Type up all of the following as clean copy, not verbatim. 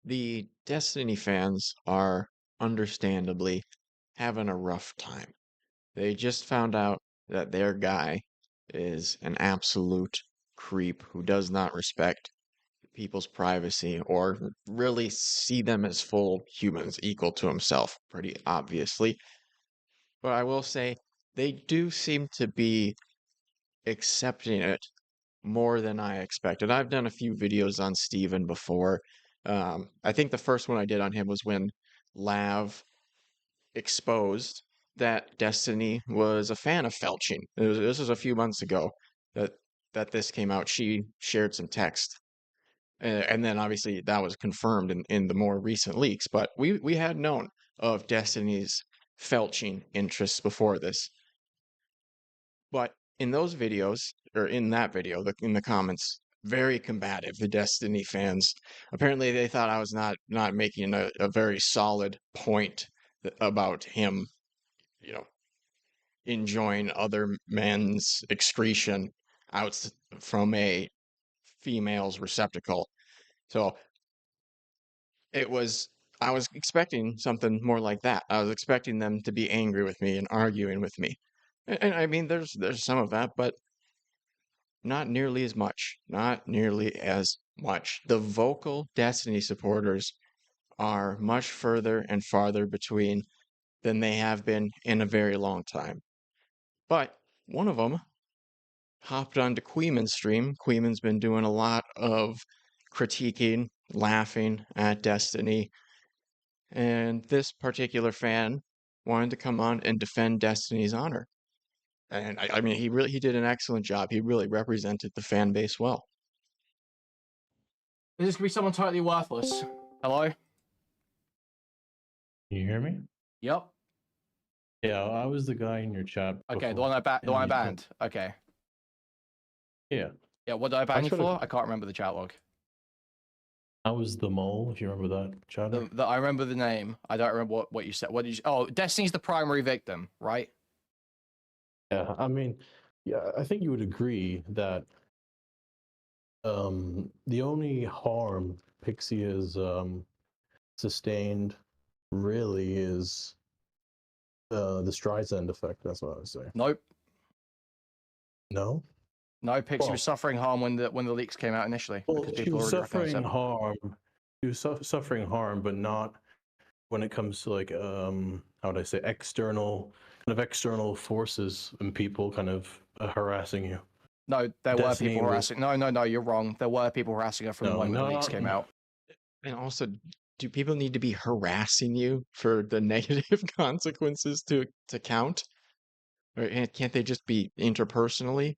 The Destiny fans are understandably having a rough time. They just found out that their guy is an absolute creep who does not respect people's privacy or really see them as full humans equal to himself, pretty obviously. But I will say they do seem to be accepting it more than I expected. I've done a few videos on Steven before. I think the first one I did on him was when Lav exposed that Destiny was a fan of felching. This was a few months ago that this came out. She shared some text, and then obviously that was confirmed in the more recent leaks. But we had known of Destiny's felching interests before this. But in those videos, or in that video, in the comments, very combative, the Destiny fans. Apparently they thought I was not making a very solid point about him, you know, enjoying other men's excretion out from a female's receptacle. So I was expecting something more like that. I was expecting them to be angry with me and arguing with me. And I mean, there's some of that, but not nearly as much. Not nearly as much. The vocal Destiny supporters are much further and farther between than they have been in a very long time. But one of them hopped onto Kuihman's stream. Kuihman's been doing a lot of critiquing, laughing at Destiny, and this particular fan wanted to come on and defend Destiny's honor. And I mean, he did an excellent job. He really represented the fan base well. Is this gonna be someone totally worthless? Hello? Can you hear me? Yep. Yeah, I was the guy in your chat. Okay, before. the one I banned. Okay. Yeah. Yeah, what did I ban you for? I can't remember the chat log. I was the mole, if you remember that chat. I remember the name. I don't remember what you said. What did you? Oh, Destiny's the primary victim, right? Yeah, I mean, yeah, I think you would agree that the only harm Pixie has sustained really is the Streisand effect. That's what I would say. Nope. No. No, Pixie was suffering harm when the leaks came out initially. Well, she was suffering harm. She was suffering harm, but not when it comes to like how would I say external forces and people kind of harassing you. No, there were people harassing. No, you're wrong. There were people harassing her from when the leaks came out. And also, do people need to be harassing you for the negative consequences to count? Or can't they just be interpersonally?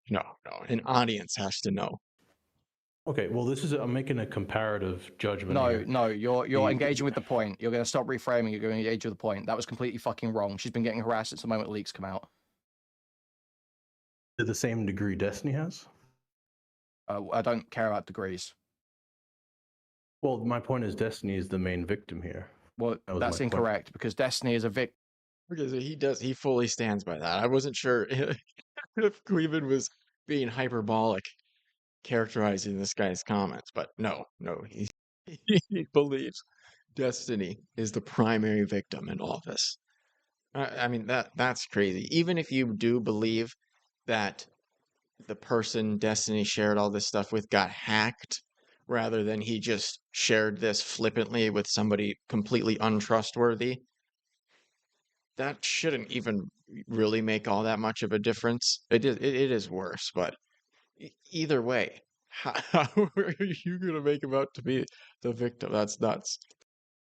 No, an audience has to know. Okay, well, I'm making a comparative judgment. No, you're engaging with the point. You're going to stop reframing. You're going to engage with the point. That was completely fucking wrong. She's been getting harassed since the moment the leaks come out. To the same degree Destiny has? I don't care about degrees. Well, my point is Destiny is the main victim here. Well, that's incorrect because Destiny is a victim. Because he fully stands by that. I wasn't sure if Kuihman was being hyperbolic characterizing this guy's comments, but no, he believes Destiny is the primary victim in all this. I mean that's crazy. Even if you do believe that the person Destiny shared all this stuff with got hacked, rather than he just shared this flippantly with somebody completely untrustworthy, that shouldn't even really make all that much of a difference. It is worse, but either way, how are you going to make him out to be the victim? That's nuts.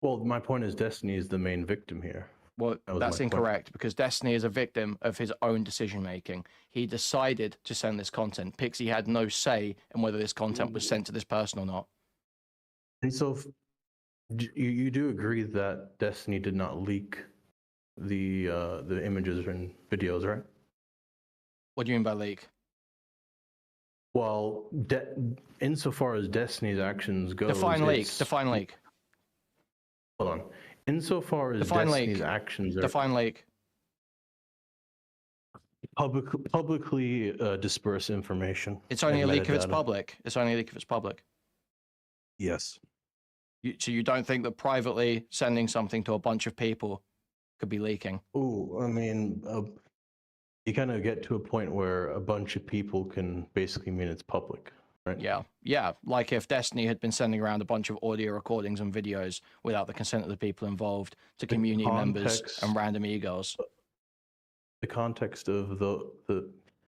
Well, my point is Destiny is the main victim here. Well, that's incorrect because Destiny is a victim of his own decision making. He decided to send this content. Pixie had no say in whether this content was sent to this person or not. And so you do agree that Destiny did not leak the images and videos, right? What do you mean by leak? Well, insofar as Destiny's actions go, define leak. Hold on. Insofar as Destiny's actions are define leak. Publicly disperse information. It's only a leak if it's public. It's only a leak if it's public. Yes. So you don't think that privately sending something to a bunch of people could be leaking? Oh, I mean, you kind of get to a point where a bunch of people can basically mean it's public, right? Yeah. Like if Destiny had been sending around a bunch of audio recordings and videos without the consent of the people involved to community members and random e-girls. The context of the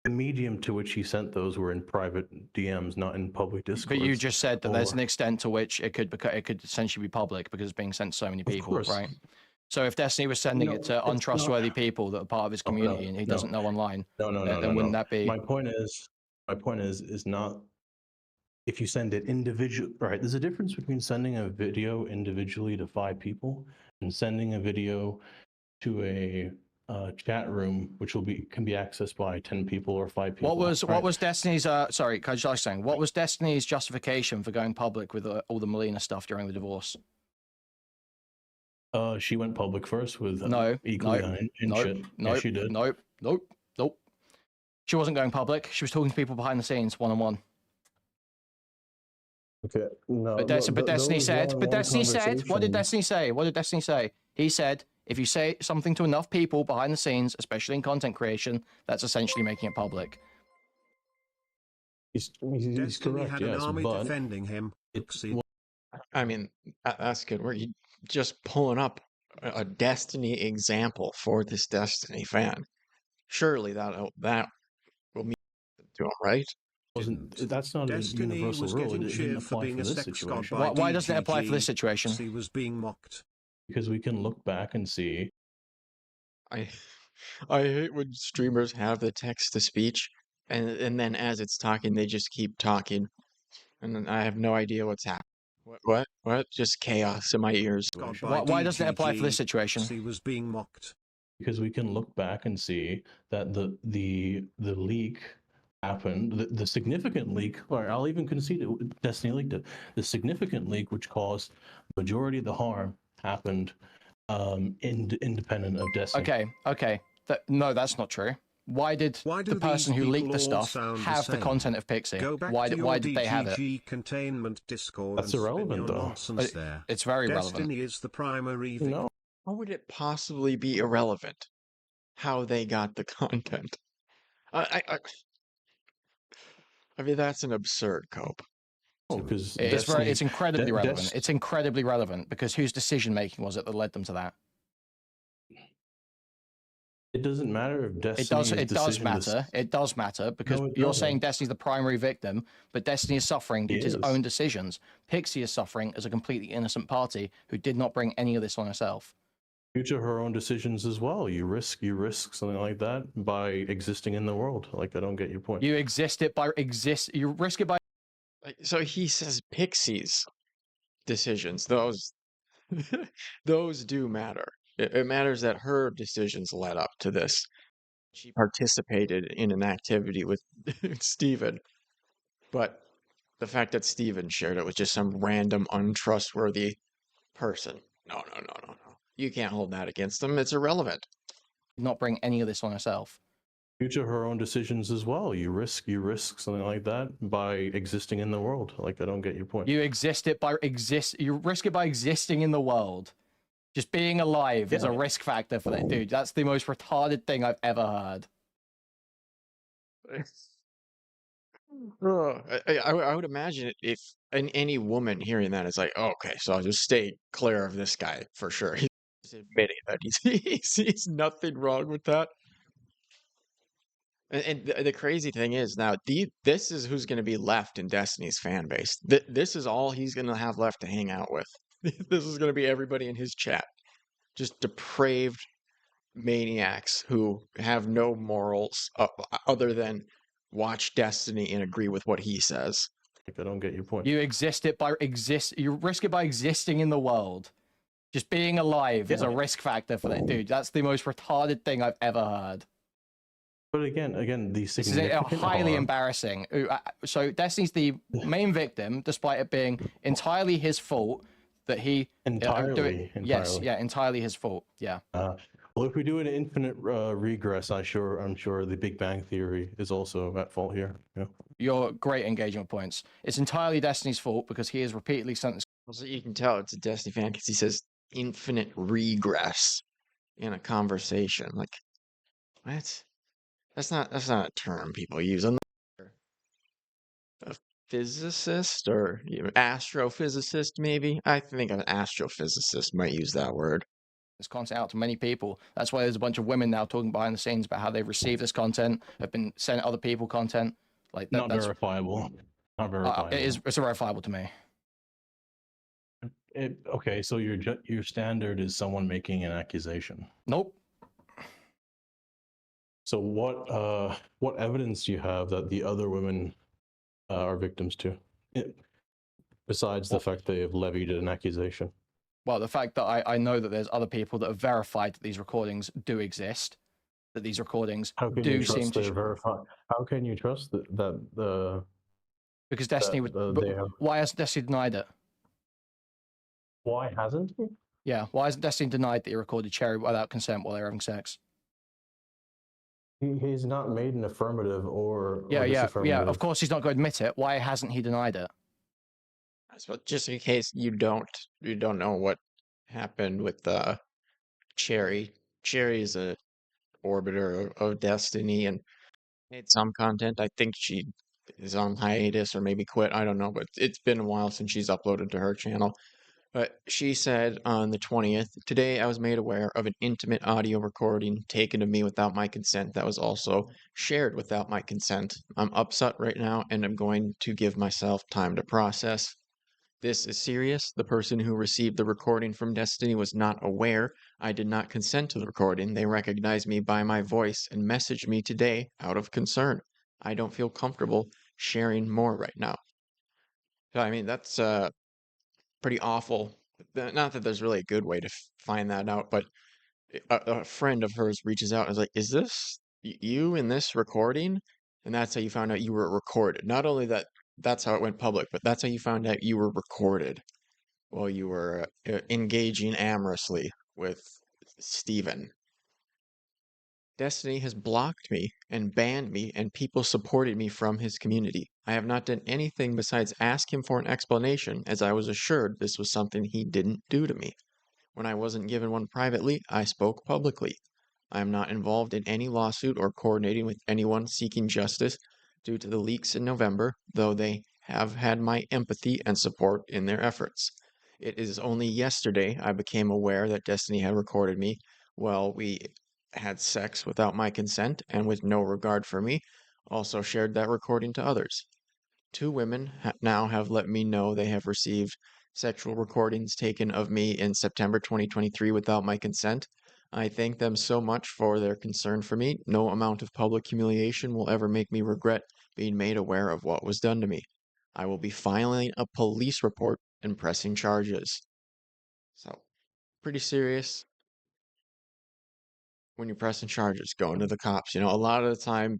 medium to which he sent those were in private DMs, not in public Discord. But you just said that there's an extent to which it could essentially be public because it's being sent to so many people, right? So if Destiny was sending it to untrustworthy people that are part of his community and he doesn't know online, then wouldn't that be? My point is not if you send it individually, right? There's a difference between sending a video individually to 5 people and sending a video to a chat room, which can be accessed by 10 people or 5 people. What was Destiny's? Sorry, can I just saying, what was Destiny's justification for going public with all the Melina stuff during the divorce? She went public first with Nope. She did. Nope. She wasn't going public. She was talking to people behind the scenes, one-on-one. Okay. No. But Destiny said. What did Destiny say? What did Destiny say? He said, if you say something to enough people behind the scenes, especially in content creation, that's essentially making it public. He's correct. Had an army defending him. I mean, that's good. We're just pulling up a Destiny example for this Destiny fan. Surely that will mean to him, right? That's not Destiny a universal was rule. getting It didn't cheered for apply being for a this sex situation. god by Why doesn't it apply for this situation? He was being mocked. Because we can look back and see. I hate when streamers have the text to speech and then as it's talking they just keep talking and then I have no idea what's happening. What? Just chaos in my ears. Why doesn't it apply for this situation? He was being mocked. Because we can look back and see that the leak happened, the significant leak, or I'll even concede it, Destiny leaked it. The significant leak, which caused the majority of the harm, happened independent of Destiny. Okay. No, that's not true. Why did the person who leaked the stuff have the content of Pixie? Why did they have it? Containment Discord. That's irrelevant, though. It's very relevant. Destiny is the primary. No. How would it possibly be irrelevant how they got the content? I mean, that's an absurd cope. Because it's incredibly relevant. It's incredibly relevant because whose decision making was it that led them to that? It doesn't matter if Destiny. It does matter because you're saying Destiny's the primary victim, but Destiny is suffering due to his own decisions. Pixie is suffering as a completely innocent party who did not bring any of this on herself. Due to her own decisions as well. You risk something like that by existing in the world. Like, I don't get your point. You risk it by. So he says Pixie's decisions, those do matter. It matters that her decisions led up to this. She participated in an activity with Steven, but the fact that Steven shared it with just some random untrustworthy person. No. You can't hold that against them. It's irrelevant. Not bring any of this on herself. Due to her own decisions as well. You risk something like that by existing in the world. Like, I don't get your point. You risk it by existing in the world. Just being alive is a risk factor for that dude. That's the most retarded thing I've ever heard. I would imagine if any woman hearing that is like, oh, okay, so I'll just stay clear of this guy for sure. He's admitting that he sees nothing wrong with that. And the crazy thing is now, this is who's going to be left in Destiny's fan base. This is all he's going to have left to hang out with. This is going to be everybody in his chat. Just depraved maniacs who have no morals other than watch Destiny and agree with what he says. I don't get your point. You risk it by existing in the world. Just being alive is a risk factor for that dude. That's the most retarded thing I've ever heard. But again, this is highly embarrassing. So Destiny's the main victim, despite it being entirely his fault that he entirely. Entirely his fault. Yeah. Well, if we do an infinite regress, I'm sure the Big Bang Theory is also at fault here. Yeah. Your great engagement points. It's entirely Destiny's fault because he has repeatedly sent this. Also, you can tell it's a Destiny fan because he says infinite regress in a conversation. Like, what? That's not a term people use. Unless you're a physicist or astrophysicist, maybe. I think an astrophysicist might use that word. This content out to many people. That's why there's a bunch of women now talking behind the scenes about how they've received this content, have been sent other people content. Like that, Not verifiable. Not verifiable. It's verifiable to me. Okay, so your standard is someone making an accusation. Nope. So what evidence do you have that the other women are victims to, besides the fact they have levied an accusation? Well, the fact that I know that there's other people that have verified that these recordings do exist, that these recordings do seem to verify. How can you trust that the? Because Destiny why hasn't Destiny denied it? Why hasn't he? Yeah, why hasn't Destiny denied that he recorded chaeiry without consent while they were having sex? He's not made an affirmative or yeah. Of course, he's not going to admit it. Why hasn't he denied it? So just in case you don't know what happened with chaeiry. Chaeiry is a orbiter of Destiny and made some content. I think she is on hiatus or maybe quit. I don't know, but it's been a while since she's uploaded to her channel. But she said on the 20th, today I was made aware of an intimate audio recording taken of me without my consent that was also shared without my consent. I'm upset right now and I'm going to give myself time to process. This is serious. The person who received the recording from Destiny was not aware. I did not consent to the recording. They recognized me by my voice and messaged me today out of concern. I don't feel comfortable sharing more right now. So, I mean, that's pretty awful. Not that there's really a good way to find that out, but a friend of hers reaches out and is like, is this you in this recording? And that's how you found out you were recorded. Not only that, that's how it went public, but that's how you found out you were recorded while you were engaging amorously with Steven. Destiny has blocked me and banned me, and people supported me from his community. I have not done anything besides ask him for an explanation, as I was assured this was something he didn't do to me. When I wasn't given one privately, I spoke publicly. I am not involved in any lawsuit or coordinating with anyone seeking justice due to the leaks in November, though they have had my empathy and support in their efforts. It is only yesterday I became aware that Destiny had recorded me while we had sex without my consent and with no regard for me, also shared that recording to others. Two women now have let me know they have received sexual recordings taken of me in September 2023 without my consent. I thank them so much for their concern for me. No amount of public humiliation will ever make me regret being made aware of what was done to me. I will be filing a police report and pressing charges. So, pretty serious when you're pressing charges, going to the cops. You know, a lot of the time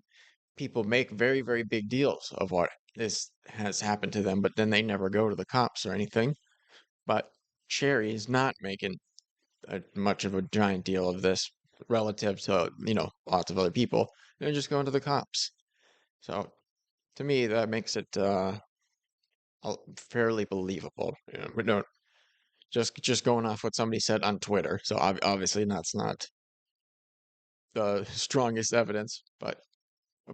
people make very, very big deals of what has happened to them, but then they never go to the cops or anything. But chaeiry is not making much of a giant deal of this relative to, lots of other people. They're just going to the cops. So to me, that makes it fairly believable. We don't just going off what somebody said on Twitter. So obviously that's not the strongest evidence, but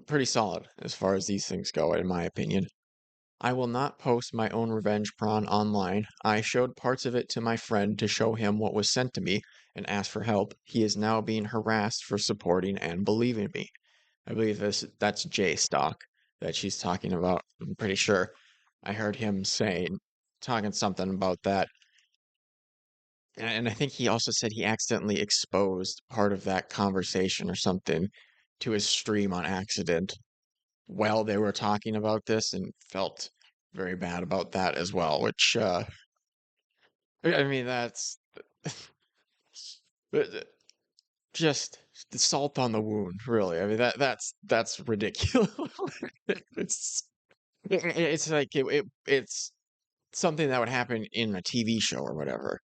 pretty solid as far as these things go, in my opinion. I will not post my own revenge prawn online. I showed parts of it to my friend to show him what was sent to me and asked for help. He is now being harassed for supporting and believing me. I believe that's 𝕹𝖎𝖈 that she's talking about. I'm pretty sure I heard him talking something about that. And I think he also said he accidentally exposed part of that conversation or something to his stream on accident while they were talking about this and felt very bad about that as well, which, I mean, that's just the salt on the wound, really. I mean, that's ridiculous. It's like it's something that would happen in a TV show or whatever.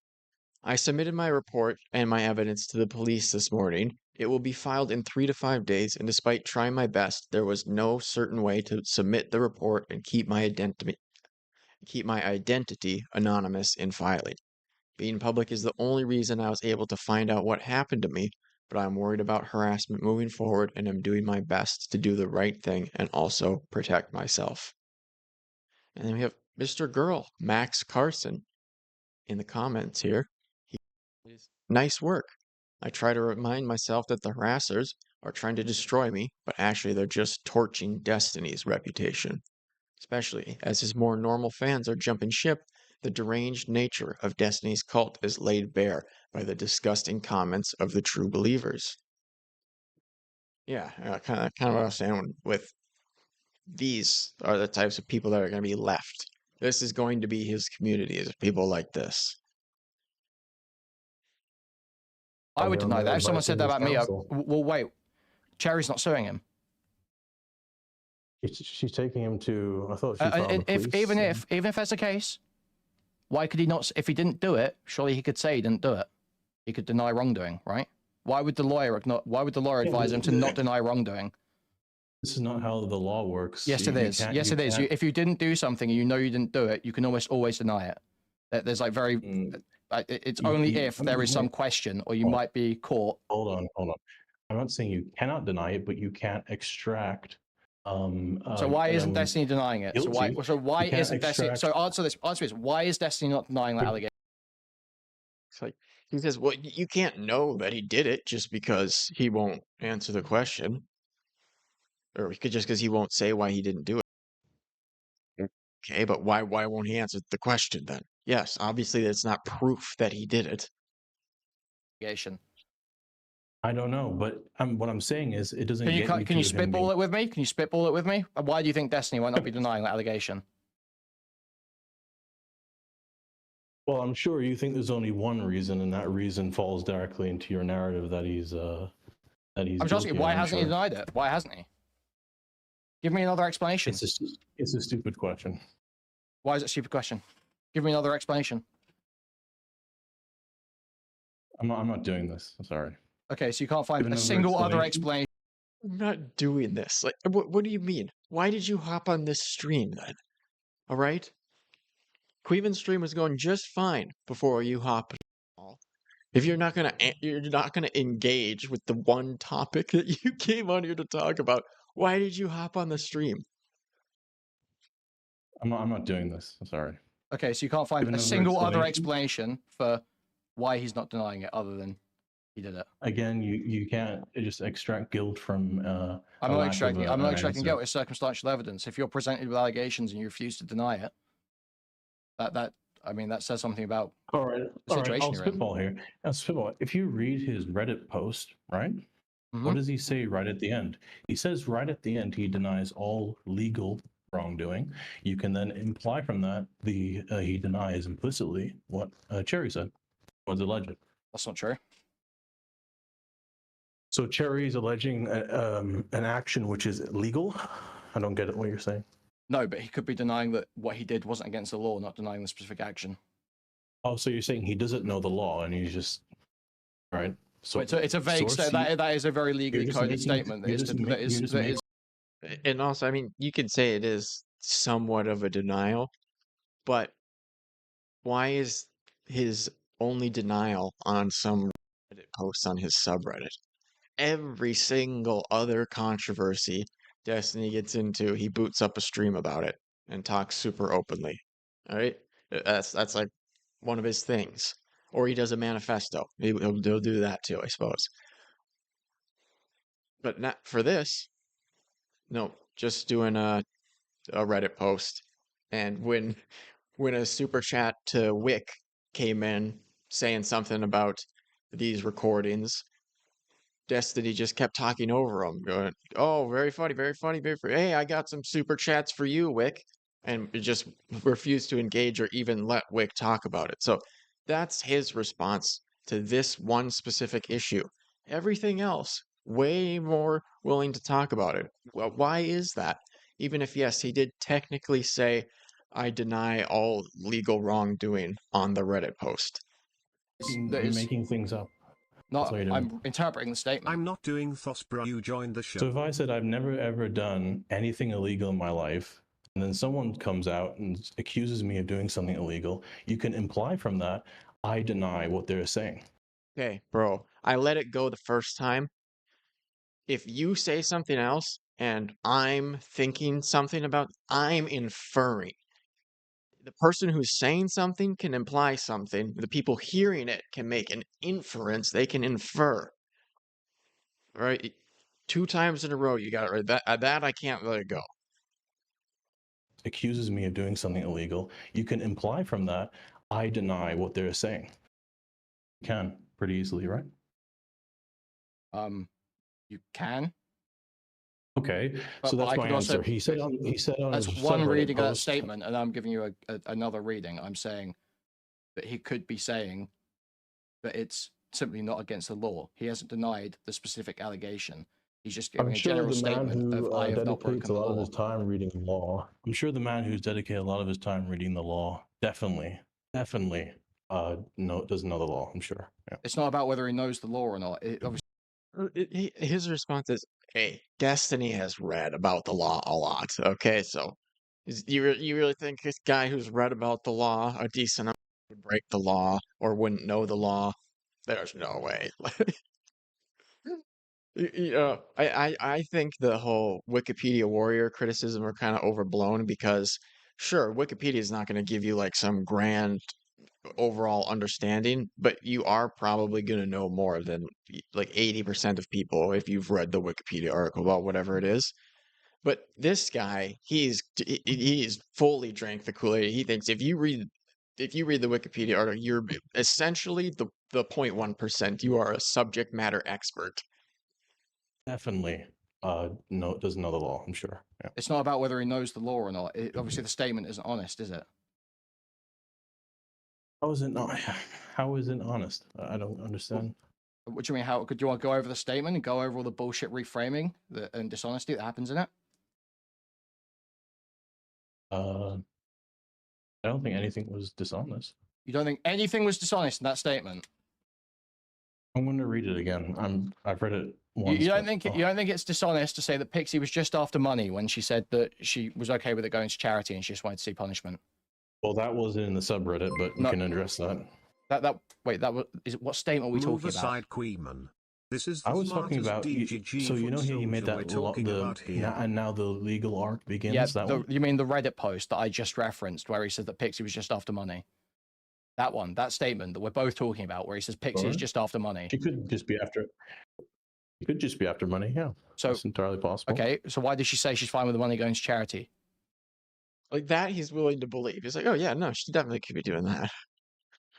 I submitted my report and my evidence to the police this morning. It will be filed in 3 to 5 days, and despite trying my best, there was no certain way to submit the report and keep my keep my identity anonymous in filing. Being public is the only reason I was able to find out what happened to me, but I'm worried about harassment moving forward and I'm doing my best to do the right thing and also protect myself. And then we have Mr. Girl, Max Carson, in the comments here. He says, nice work. I try to remind myself that the harassers are trying to destroy me, but actually they're just torching Destiny's reputation. Especially as his more normal fans are jumping ship, the deranged nature of Destiny's cult is laid bare by the disgusting comments of the true believers. Yeah, kind of what I was saying with these are the types of people that are going to be left. This is going to be his community, is people like this. I would deny that. If someone said that about me, well, wait, Chaeiry's not suing him. She's taking him to. I thought she found the police. Even if that's the case, why could he not? If he didn't do it, surely he could say he didn't do it. He could deny wrongdoing, right? Why would the lawyer advise him to not deny wrongdoing? This is not how the law works. Yes, it is. Yes, it is. If you didn't do something and you know you didn't do it, you can almost always deny it. There's like it's only if there is some question or you might be caught. Hold on. I'm not saying you cannot deny it, but you can't extract. So why isn't Destiny denying it? So why isn't Destiny? So answer this. Why is Destiny not denying that allegation? It's like he says, well, you can't know that he did it just because he won't answer the question, or just because he won't say why he didn't do it. Okay, but why won't he answer the question then? Yes, obviously that's not proof that he did it. I don't know, but what I'm saying is it doesn't. Can you spitball it with me? Can you spitball it with me? Why do you think Destiny might not be denying that allegation? Well, I'm sure you think there's only one reason, and that reason falls directly into your narrative that he's I'm just asking, why hasn't he denied it? Why hasn't he? Give me another explanation. It's a stupid question. Why is it a stupid question? Give me another explanation. I'm not doing this. I'm sorry. Okay, so you can't find a single other explanation. I'm not doing this. Like, what do you mean? Why did you hop on this stream then? All right? Kuihman's stream was going just fine before you hopped. If you're not gonna engage with the one topic that you came on here to talk about, why did you hop on the stream? I'm not doing this. I'm sorry. Okay, so you can't find a single other explanation for why he's not denying it other than he did it. Again, you can't just extract guilt from. I'm not extracting guilt. It's circumstantial evidence. If you're presented with allegations and you refuse to deny it, that says something about the situation I'll spitball here. If you read his Reddit post, right? Mm-hmm. What does he say right at the end? He says right at the end he denies all legal wrongdoing. You can then imply from that he denies implicitly what Chaeiry said was alleged. That's not true. So Chaeiry is alleging an action which is illegal. I don't get it. What you're saying? No, but he could be denying that what he did wasn't against the law, not denying the specific action. Oh, so you're saying he doesn't know the law and he's just right? So it's a vague statement. That is a very legally coded statement. And also, I mean, you could say it is somewhat of a denial, but why is his only denial on some Reddit posts on his subreddit? Every single other controversy Destiny gets into, he boots up a stream about it and talks super openly. All right, that's like one of his things. Or he does a manifesto. He'll do that too, I suppose. But not for this. No, just doing a Reddit post. And when a super chat to Wick came in saying something about these recordings, Destiny just kept talking over him, going, "Oh, very funny, very funny, very funny. Hey, I got some super chats for you, Wick," and just refused to engage or even let Wick talk about it. So that's his response to this one specific issue. Everything else, way more willing to talk about it. Well, why is that? Even if, yes, he did technically say, "I deny all legal wrongdoing" on the Reddit post. You're making things up. No, I'm interpreting the statement. I'm not doing thos, bro. You joined the show. So if I said I've never ever done anything illegal in my life, and then someone comes out and accuses me of doing something illegal, you can imply from that I deny what they're saying. Okay, bro, I let it go the first time. If you say something else and I'm thinking something about, I'm inferring. The person who's saying something can imply something. The people hearing it can make an inference. They can infer. Right? 2 times in a row, you got it right. That I can't let it go. Accuses me of doing something illegal, you can imply from that I deny what they're saying. You can pretty easily, right? You can. Okay, But, so that's my answer. Also, he said on that's his one subreddit reading of that post, statement, and I'm giving you another reading. I'm saying that he could be saying that it's simply not against the law. He hasn't denied the specific allegation. He's just giving I'm a sure general the man statement who of I have not dedicates broken a the lot of law. his time reading the law. I'm sure the man who's dedicated a lot of his time reading the law definitely doesn't know the law. I'm sure. Yeah. It's not about whether he knows the law or not. His response is, "Hey, Destiny has read about the law a lot. Okay, so you really think this guy who's read about the law a decent amount would break the law or wouldn't know the law? There's no way." I think the whole Wikipedia warrior criticism are kind of overblown because, sure, Wikipedia is not going to give you like some grand overall understanding, but you are probably going to know more than like 80% of people if you've read the Wikipedia article about whatever it is. But this guy, he's fully drank the Kool-Aid. He thinks if you read the Wikipedia article, you're essentially the 0.1%. You are a subject matter expert. Definitely doesn't know the law. I'm sure. Yeah. It's not about whether he knows the law or not. Obviously, the statement isn't honest, is it? How is it not? How is it honest? I don't understand. What do you mean? How could you want to go over the statement and go over all the bullshit reframing and dishonesty that happens in it? I don't think anything was dishonest. You don't think anything was dishonest in that statement? I'm going to read it again. I've read it once. You don't think it's dishonest to say that Pixie was just after money when she said that she was okay with it going to charity and she just wanted to see punishment? Well, that wasn't in the subreddit, but we can address that. What statement are we talking about? Kuihman. This is I was talking about. So you know he made that and now the legal arc begins. Yeah, you mean the Reddit post that I just referenced where he said that Pixie was just after money? That one, that statement that we're both talking about, where he says Pixie is just after money. She could just be after. She could just be after money. Yeah, so it's entirely possible. Okay, so why did she say she's fine with the money going to charity? Like that, he's willing to believe. He's like, oh yeah, no, she definitely could be doing that.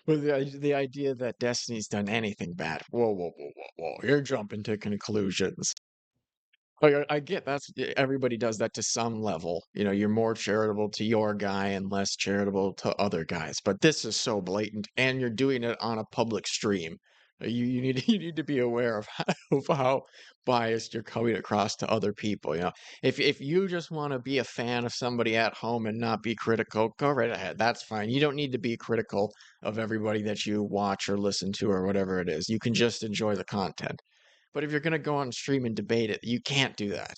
But the idea that Destiny's done anything bad, whoa, you're jumping to conclusions. Like I get everybody does that to some level. You know, you're more charitable to your guy and less charitable to other guys. But this is so blatant, and you're doing it on a public stream. You need to be aware of how biased you're coming across to other people. You know, if you just want to be a fan of somebody at home and not be critical, go right ahead. That's fine. You don't need to be critical of everybody that you watch or listen to or whatever it is. You can just enjoy the content. But if you're gonna go on stream and debate it, you can't do that.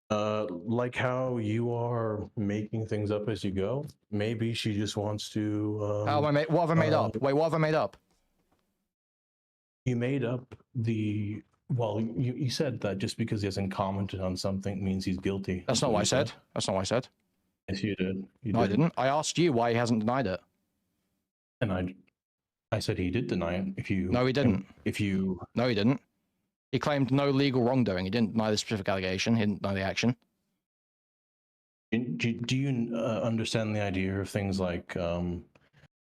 Like how you are making things up as you go. Maybe she just wants to. What have I made up? Wait, what have I made up? You made up the. Well, you said that just because he hasn't commented on something means he's guilty. That's not what I said. That's not what I said. Yes, you did. No, I didn't. I asked you why he hasn't denied it. And I said he did deny it. No, he didn't. No, he didn't. He claimed no legal wrongdoing. He didn't deny the specific allegation. He didn't deny the action. Do you understand the idea of things like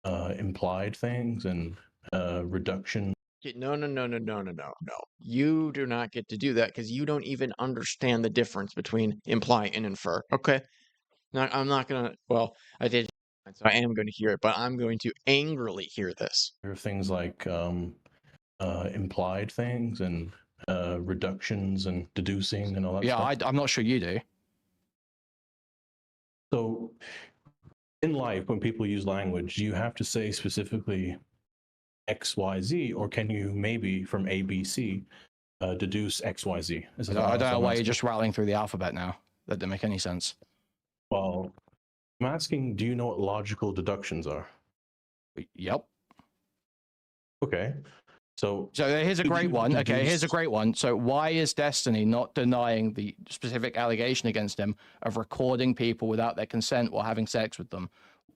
implied things and reduction? No. You do not get to do that because you don't even understand the difference between imply and infer. Okay? Now, I'm not gonna. Well, I did. So I am going to hear it, but I'm going to angrily hear this. There are things like implied things and reductions and deducing and all that stuff. Yeah, I'm not sure you do. So in life, when people use language, do you have to say specifically X, Y, Z, or can you maybe from A, B, C deduce X, Y, Z? I don't know why you're just rattling through the alphabet now. That didn't make any sense. Well, I'm asking, do you know what logical deductions are? Yep. Okay. So here's a great one. deduce... Okay, here's a great one. So why is Destiny not denying the specific allegation against him of recording people without their consent while having sex with them?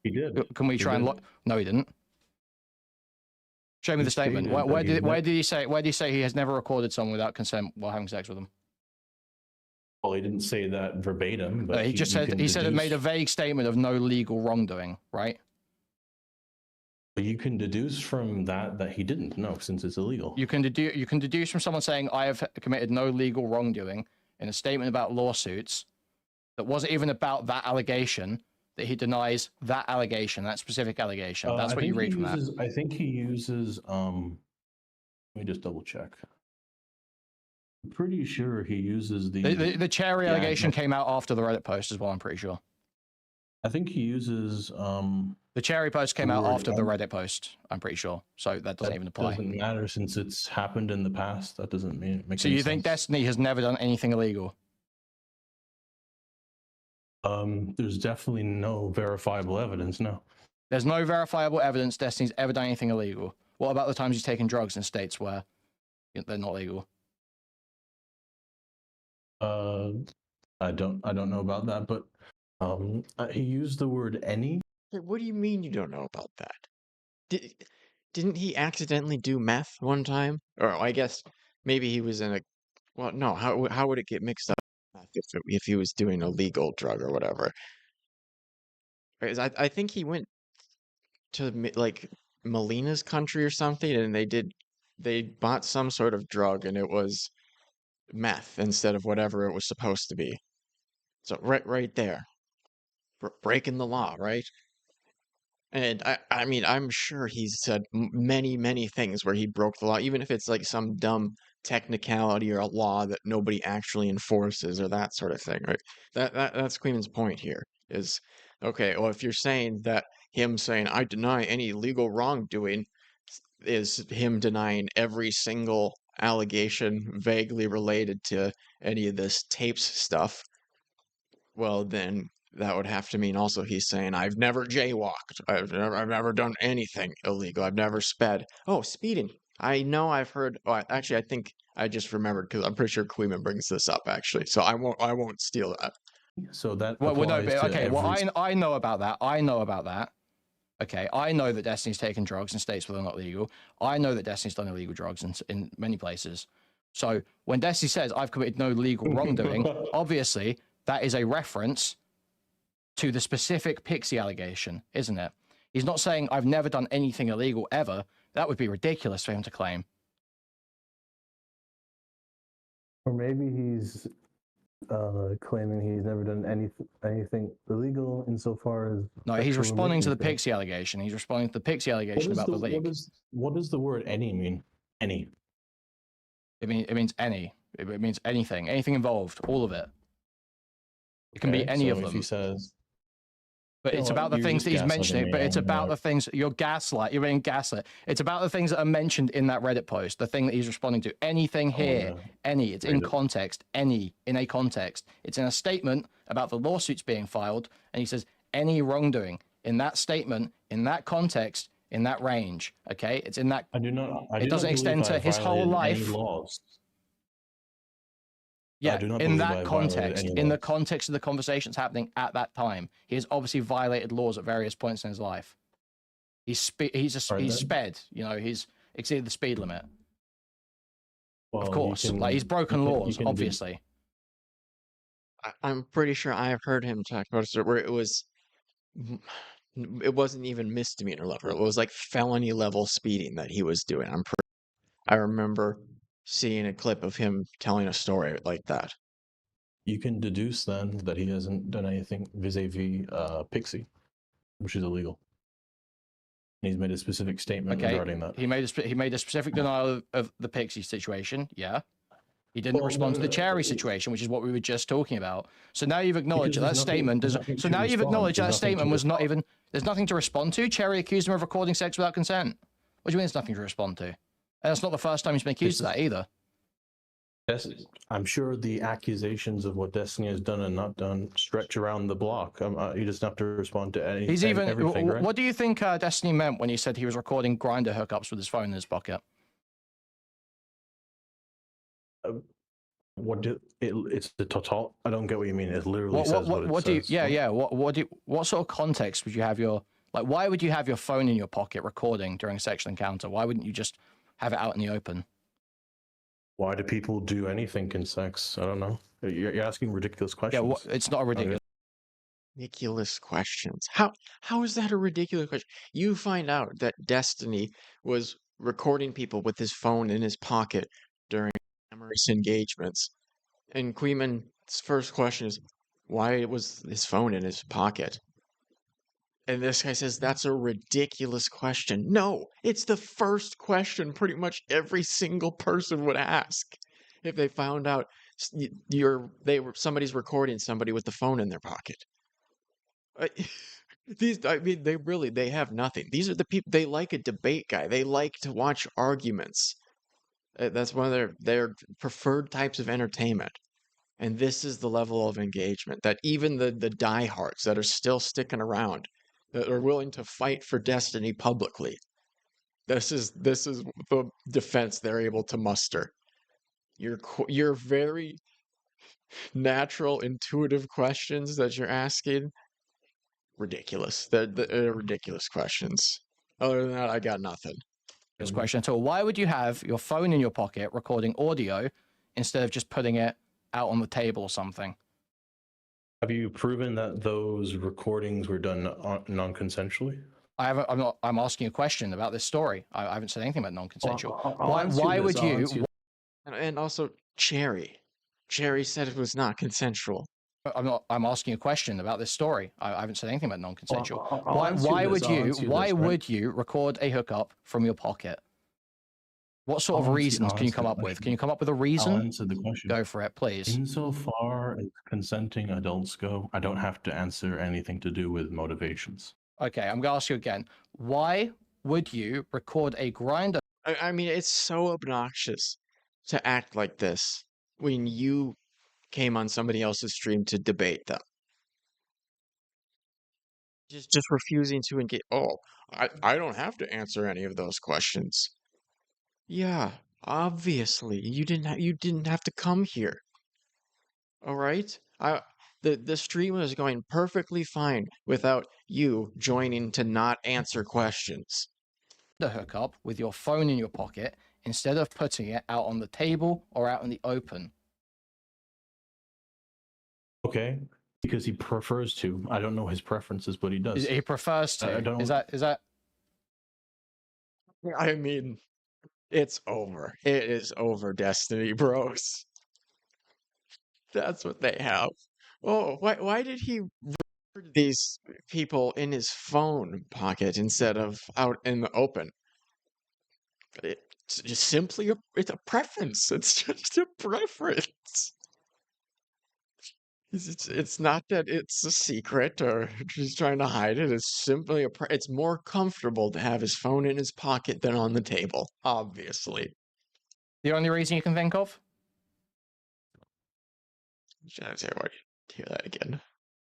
He did. Can we try and No, he didn't. Show me the statement. Where did he say he has never recorded someone without consent while having sex with them? Well, he didn't say that verbatim, but he just said it made a vague statement of no legal wrongdoing, right? But you can deduce from that he didn't know, since it's illegal. You can deduce from someone saying I have committed no legal wrongdoing in a statement about lawsuits that wasn't even about that allegation, that he denies that allegation, that specific allegation. That's what you read from that. I think he uses let me just double check. I'm pretty sure he uses the chaeiry allegation came out after the Reddit post as well, I'm pretty sure. I think he uses the chaeiry post came out after the Reddit post, I'm pretty sure. So that doesn't even apply. Doesn't matter since it's happened in the past. That doesn't mean it makes So you think Destiny has never done anything illegal? There's definitely no verifiable evidence, no. There's no verifiable evidence Destiny's ever done anything illegal. What about the times he's taken drugs in states where they're not legal? I don't know about that, but he used the word any. What do you mean you don't know about that? Didn't he accidentally do meth one time? Or I guess maybe he was in a... Well, no, how would it get mixed up if he was doing a legal drug or whatever? Because I think he went to like Melina's country or something, and they bought some sort of drug, and it was meth instead of whatever it was supposed to be. So right there, breaking the law, right? And I mean, I'm sure he's said many things where he broke the law, even if it's like some dumb technicality or a law that nobody actually enforces or that sort of thing, right? That's Kuihman's point here is, okay, well, if you're saying that him saying, I deny any legal wrongdoing is him denying every single allegation vaguely related to any of this tapes stuff, well, then that would have to mean also he's saying, I've never jaywalked. I've never done anything illegal. I've never sped. Oh, speeding. I know I've heard. Oh, actually, I think I just remembered because I'm pretty sure Kuihman brings this up actually. So I won't steal that. So that well, no, okay. Well, I know about that. I know about that. Okay, I know that Destiny's taken drugs in states where they're not legal. I know that Destiny's done illegal drugs in many places. So when Destiny says I've committed no legal wrongdoing, obviously that is a reference to the specific Pixie allegation, isn't it? He's not saying I've never done anything illegal ever. That would be ridiculous for him to claim. Or maybe he's claiming he's never done anything illegal insofar as... No, he's responding to the Pixie allegation. He's responding to the Pixie allegation about the league. What does the word any mean? Any. It means any. It means anything. Anything involved. All of it. It can be any of them. If he says... But it's about the things that he's mentioning. But it's about the things you're being gaslit. It's about the things that are mentioned in that Reddit post. The thing that he's responding to. Anything here. Any. It's in context. Any. In a context. It's in a statement about the lawsuits being filed. And he says any wrongdoing in that statement, in that context, in that range. Okay. It's in that. It doesn't extend to his whole life. Yeah, in that context, in the context of the conversations happening at that time, he has obviously violated laws at various points in his life. He's sped, you know, he's exceeded the speed limit. Well, of course, like he's broken laws, obviously. I'm pretty sure I have heard him talk about it where it wasn't even misdemeanor level. It was like felony level speeding that he was doing. I remember seeing a clip of him telling a story like that. You can deduce then that he hasn't done anything vis-a-vis Pixie, which is illegal. He's made a specific statement regarding that. He made a specific denial of the Pixie situation. Yeah. He didn't respond to the chaeiry situation, which is what we were just talking about. So now you've acknowledged that statement. So now you've acknowledged that statement was not even. There's nothing to respond to. Chaeiry accused him of recording sex without consent. What do you mean there's nothing to respond to? And that's not the first time he's been accused of that either. I'm sure the accusations of what Destiny has done and not done stretch around the block. He doesn't have to respond to everything, right? What do you think Destiny meant when he said he was recording grinder hookups with his phone in his pocket? It's the total. I don't get what you mean. It literally says what it says. What sort of context would you have why would you have your phone in your pocket recording during a sexual encounter? Why wouldn't you just have it out in the open? Why do people do anything in sex? I don't know. You're asking ridiculous questions. Yeah, it's not a ridiculous. Ridiculous questions. How is that a ridiculous question? You find out that Destiny was recording people with his phone in his pocket during amorous engagements. And Kuihman's first question is, why was his phone in his pocket? And this guy says, that's a ridiculous question. No, it's the first question pretty much every single person would ask if they found out somebody's recording somebody with the phone in their pocket. They have nothing. These are the people, they like a debate guy. They like to watch arguments. That's one of their preferred types of entertainment. And this is the level of engagement that even the diehards that are still sticking around, that are willing to fight for Destiny publicly, this is the defense they're able to muster. Your very natural, intuitive questions that you're asking, ridiculous. They're ridiculous questions. Other than that, I got nothing. This question at all. Why would you have your phone in your pocket recording audio instead of just putting it out on the table or something? Have you proven that those recordings were done non-consensually? I'm asking a question about this story. I haven't said anything about non-consensual. Why would you? And also, Chaeiry said it was not consensual. I'm asking a question about this story. I haven't said anything about non-consensual. Why would you record a hookup from your pocket? What sort of reasons can you come up with? Can you come up with a reason? I'll answer the question. Go for it, please. Insofar as consenting adults go, I don't have to answer anything to do with motivations. Okay, I'm going to ask you again. Why would you record a grinder? I mean, it's so obnoxious to act like this when you came on somebody else's stream to debate them. Just refusing to engage. Oh, I don't have to answer any of those questions. Yeah, obviously you didn't have to come here. All right? The stream was going perfectly fine without you joining to not answer questions. The hookup with your phone in your pocket instead of putting it out on the table or out in the open. Okay, because he prefers to. I don't know his preferences, but he does. He prefers to. Is that? I mean, it's over. It is over, Destiny Bros. That's what they have. Oh, why did he record these people in his phone pocket instead of out in the open? It's just simply it's a preference. It's just a preference. It's not that it's a secret or he's trying to hide it. It's simply it's more comfortable to have his phone in his pocket than on the table, obviously. The only reason you can think of? Should I say what? Hear that again?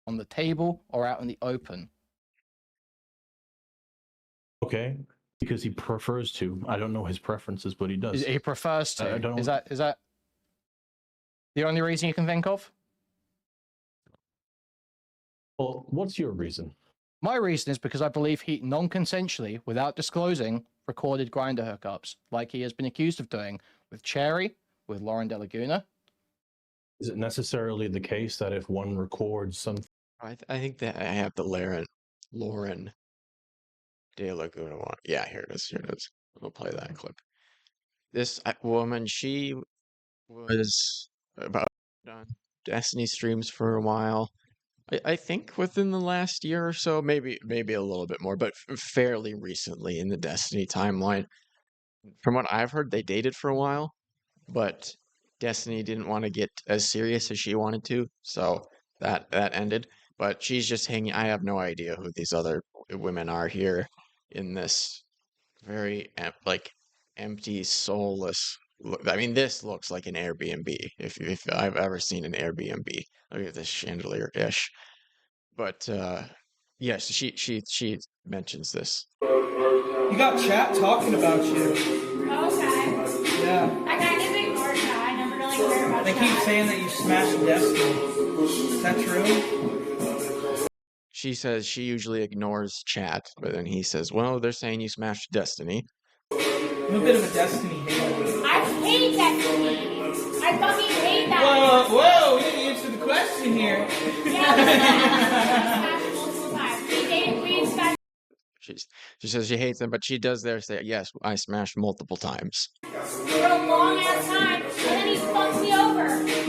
On the table or out in the open? Okay, because he prefers to. I don't know his preferences, but he does. He prefers to. Is that the only reason you can think of? Well, what's your reason? My reason is because I believe he non-consensually, without disclosing, recorded grinder hookups, like he has been accused of doing with Chaeiry, with 𝕹𝖈𝖍𝖔𝖑. Is it necessarily the case that if one records something? I think that I have the Lauren 𝕹𝖎𝖈𝖍𝖔𝖑 one. Yeah, here it is. Here it is. We'll play that clip. This woman, she was about on Destiny streams for a while. I think within the last year or so, maybe a little bit more, but fairly recently in the Destiny timeline. From what I've heard, they dated for a while, but Destiny didn't want to get as serious as she wanted to, so that ended. But she's just hanging. I have no idea who these other women are here in this very empty, soulless I mean, this looks like an Airbnb. If I've ever seen an Airbnb, look at this chandelier-ish. But yes, she mentions this. You got chat talking about you. Okay. Yeah. I kind of ignored that. I never really cared about They that. keep saying that you smashed Destiny. Is that true? She says she usually ignores chat, but then he says, well, they're saying you smashed Destiny. I'm a bit of a Destiny hater. I hate Destiny. I fucking hate that. Whoa, we didn't answer the question here. Yeah, multiple times. We smashed She says she hates them, but she does there say, yes, I smashed multiple times. for a long ass time, and then he fucks me over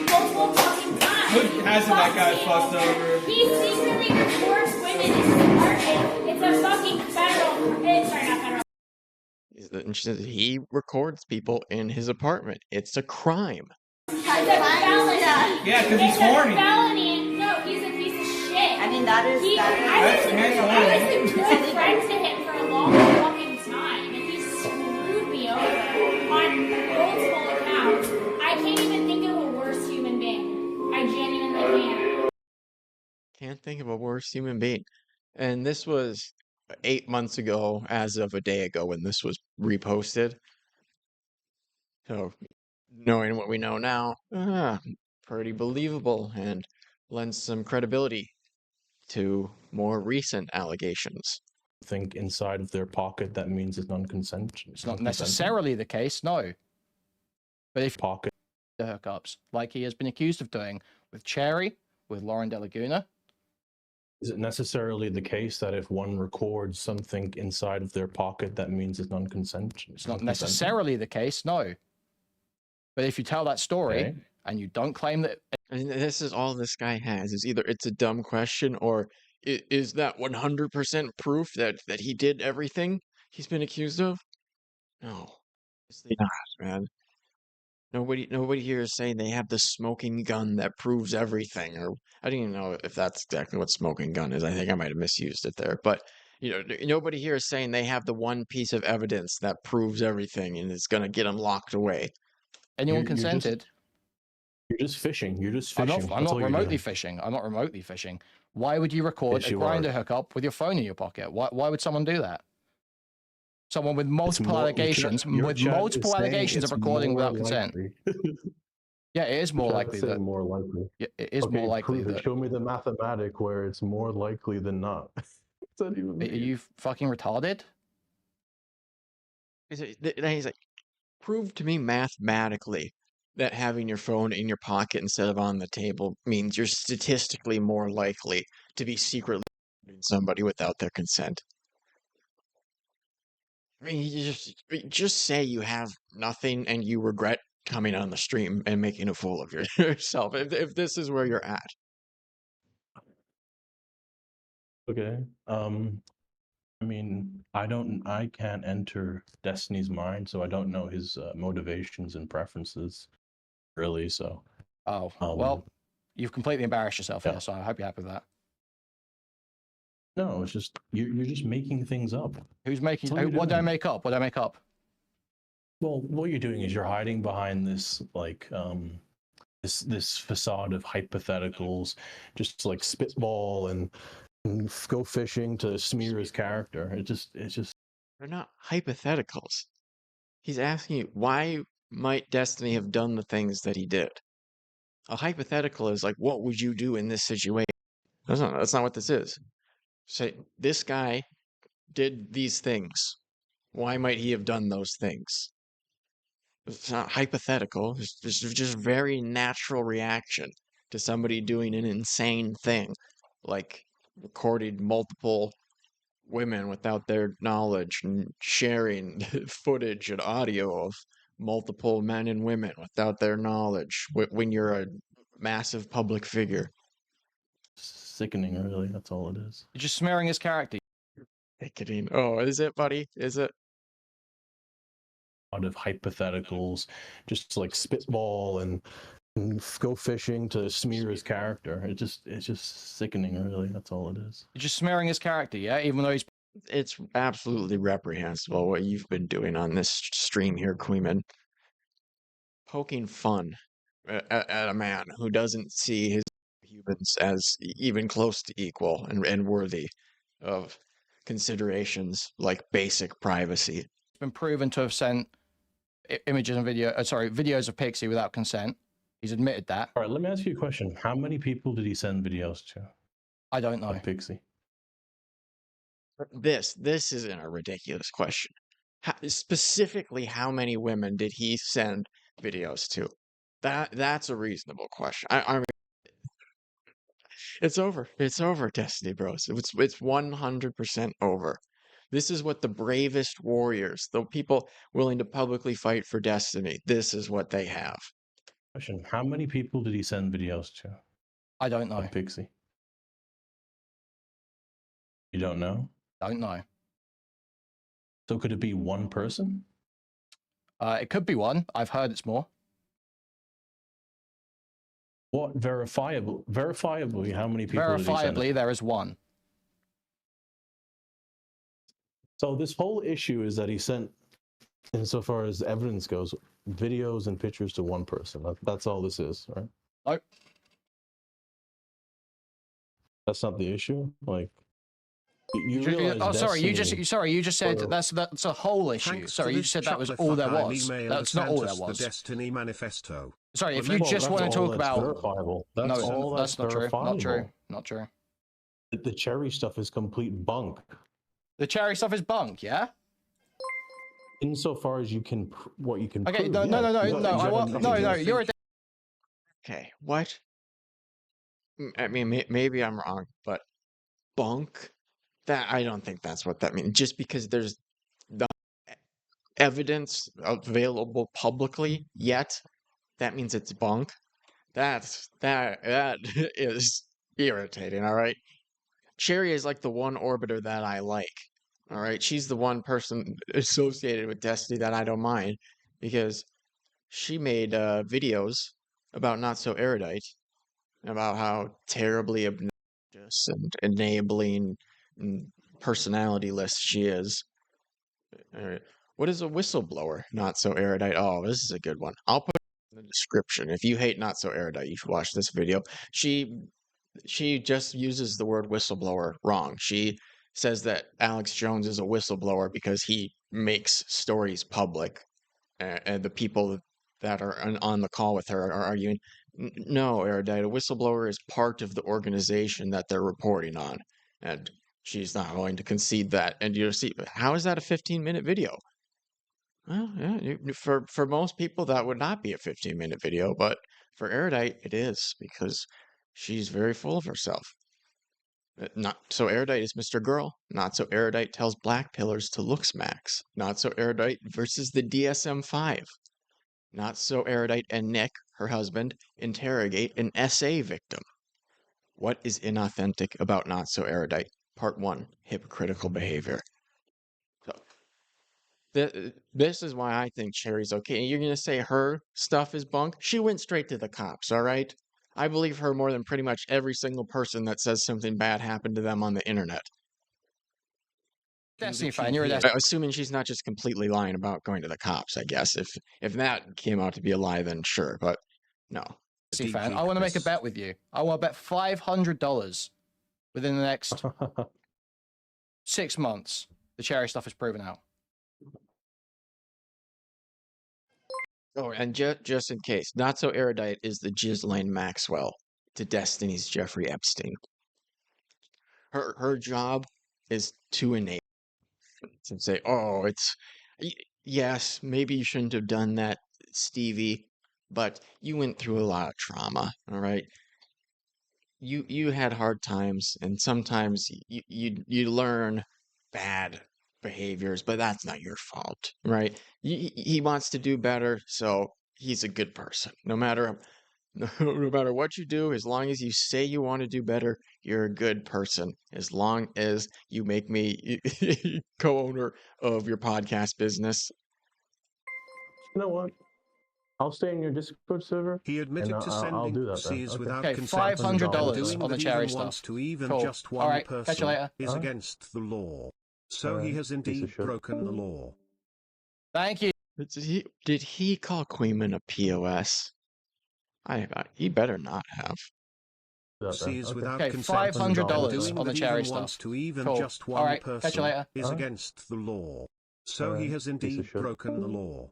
multiple fucking times. Who hasn't that guy fucked over? He secretly records women in his apartment. It's a fucking federal. Sorry, not federal. And she says he records people in his apartment. It's a crime. It's a felony. Yeah, because he's It's horny. a felony. No, he's a piece of shit. I mean, that is. I was a good friend to him for a long fucking time, and he screwed me over on multiple accounts. I can't even think of a worse human being. I genuinely can't. Can't think of a worse human being. And this was 8 months ago, as of a day ago, when this was reposted. So, knowing what we know now, pretty believable and lends some credibility to more recent allegations. Think inside of their pocket, that means it's non-consent. It's not necessarily the case, no. But if Pocket. the hookups, like he has been accused of doing with chaeiry, with 𝕹𝖈𝖍𝖔𝖑 Is it necessarily the case that if one records something inside of their pocket, that means it's non-consent? It's not necessarily the case, no. But if you tell that story Okay. and you don't claim that And this is all this guy has, is either it's a dumb question or is that 100% proof that he did everything he's been accused of? No, obviously not, man. Nobody here is saying they have the smoking gun that proves everything, or I don't even know if that's exactly what smoking gun is. I think I might have misused it there, but nobody here is saying they have the one piece of evidence that proves everything and it's gonna get them locked away. anyone You're just- consented, You're just fishing. You're just I'm fishing. not, I'm That's not all you're remotely doing. fishing. I'm not remotely fishing. Why would you record Yes, a you grinder are. hookup with your phone in your pocket? Why would someone do that? Someone with multiple allegations, Your chat is multiple saying allegations of it's recording more without consent. likely. Yeah, it is more Your chat's likely saying that. more likely. Yeah, it is Okay, more likely prove it. that. Show me the mathematic where it's more likely than not. What's that even Are mean? you fucking retarded? He's like, prove to me mathematically that having your phone in your pocket instead of on the table means you're statistically more likely to be secretly recording somebody without their consent. I mean, you just say you have nothing and you regret coming on the stream and making a fool of yourself. If this is where you're at, Okay. I mean, I can't enter Destiny's mind, so I don't know his motivations and preferences, really. So, Oh, well, you've completely embarrassed yourself yeah. here, so I hope you're happy with that. No, it's just you're just making things up. Who's making? That's what you're What did I doing. make up? What did I make up? Well, what you're doing is you're hiding behind this this facade of hypotheticals, just like spitball and go fishing to smear his character. It's just they're not hypotheticals. He's asking you, why might Destiny have done the things that he did? A hypothetical is like, what would you do in this situation? That's not what this is. Say, this guy did these things. Why might he have done those things? It's not hypothetical. It's just very natural reaction to somebody doing an insane thing, like recording multiple women without their knowledge and sharing footage and audio of multiple men and women without their knowledge when you're a massive public figure. sickening, really. That's all it is. You're just smearing his character. Sickening. Oh, is it, buddy? Is it? Out of hypotheticals, just like spitball and go fishing to smear his character. It's just sickening, really. That's all it is. You're just smearing his character, yeah? Even though he's It's absolutely reprehensible what you've been doing on this stream here, Kuihman. poking fun at a man who doesn't see his humans as even close to equal and worthy of considerations like basic privacy. It's been proven to have sent images and videos of Pixie without consent. He's admitted that. All right, let me ask you a question. How many people did he send videos to? I don't know. Of Pixie. This isn't a ridiculous question. Specifically, how many women did he send videos to? That's a reasonable question. I mean, it's over. It's over, Destiny Bros. It's 100% over. This is what the bravest warriors, the people willing to publicly fight for Destiny, this is what they have. Question: how many people did he send videos to? I don't know. Of Pixie. You don't know? Don't know. So could it be one person? It could be one. I've heard it's more. What verifiably, how many people did he send? Verifiably, there is one. So this whole issue is that he sent, insofar as evidence goes, videos and pictures to one person. That's all this is, right? Nope. That's not the issue. Like, you just said that's a whole issue. Thanks Sorry, to you this just said that was chocolate all there fuck, I was. emailed That's not all there Santos was. The Destiny Manifesto. Sorry, if Well, you just want to talk about verifiable. no, that's not true. verifiable. Not true. Not true. The chaeiry stuff is complete bunk. The chaeiry stuff is bunk, yeah. Insofar as you can, what you can. Okay, prove, no. You're a. Okay, what? I mean, maybe I'm wrong, but bunk? That I don't think that's what that means. Just because there's the evidence available publicly yet, that means it's bunk. That is irritating. All right, Chaeiry is like the one orbiter that I like. All right, she's the one person associated with Destiny that I don't mind because she made videos about Not So Erudite, about how terribly obnoxious and enabling and personality-less she is. What is a whistleblower? Not So Erudite. Oh, this is a good one. I'll put it in the description. If you hate Not So Erudite, you should watch this video. She just uses the word whistleblower wrong. She says that Alex Jones is a whistleblower because he makes stories public, and the people that are on the call with her are arguing, no, Erudite, a whistleblower is part of the organization that they're reporting on, and she's not going to concede that. And you see, how is that a 15-minute video? Well, yeah, for most people that would not be a 15-minute video, but for Erudite it is because she's very full of herself. Not So Erudite is Mr. Girl. Not So Erudite tells black pillars to looks max. Not So Erudite versus the DSM-5. Not So Erudite and Nick, her husband, interrogate an SA victim. What is inauthentic about Not So Erudite? Part 1, hypocritical behavior. So, this is why I think Chaeiry's okay. And you're going to say her stuff is bunk? She went straight to the cops, all right? I believe her more than pretty much every single person that says something bad happened to them on the internet. Destiny fan, you're a Destiny. Assuming she's not just completely lying about going to the cops, I guess. If that came out to be a lie, then sure, but no. Destiny fan, I want to make a bet with you. I want to bet $500 within the next 6 months. The chaeiry stuff is proven out. Oh, and just in case, Not So Erudite is the Ghislaine Maxwell to Destiny's Jeffrey Epstein. Her job is to enable, to say, oh, yes, maybe you shouldn't have done that, Stevie, but you went through a lot of trauma, all right? You had hard times, and sometimes you learn bad behaviors, but that's not your fault, right? He wants to do better, so he's a good person. No matter what you do, as long as you say you want to do better, you're a good person. As long as you make me co-owner of your podcast business. You know what? I'll stay in your Discord server. He admitted to sending pussies without consent. $500 on the chaeiry stuff. To even cool. just one All right, person catch you later. is against the law. So he has indeed broken the law. Thank you. Did he call Kuihman a POS? He better not have. Sees without Okay, consent. $500 on the chaeiry stuff. stuff. To even Cool. just one All right, person catch you later. is against the law. So he has indeed broken the law.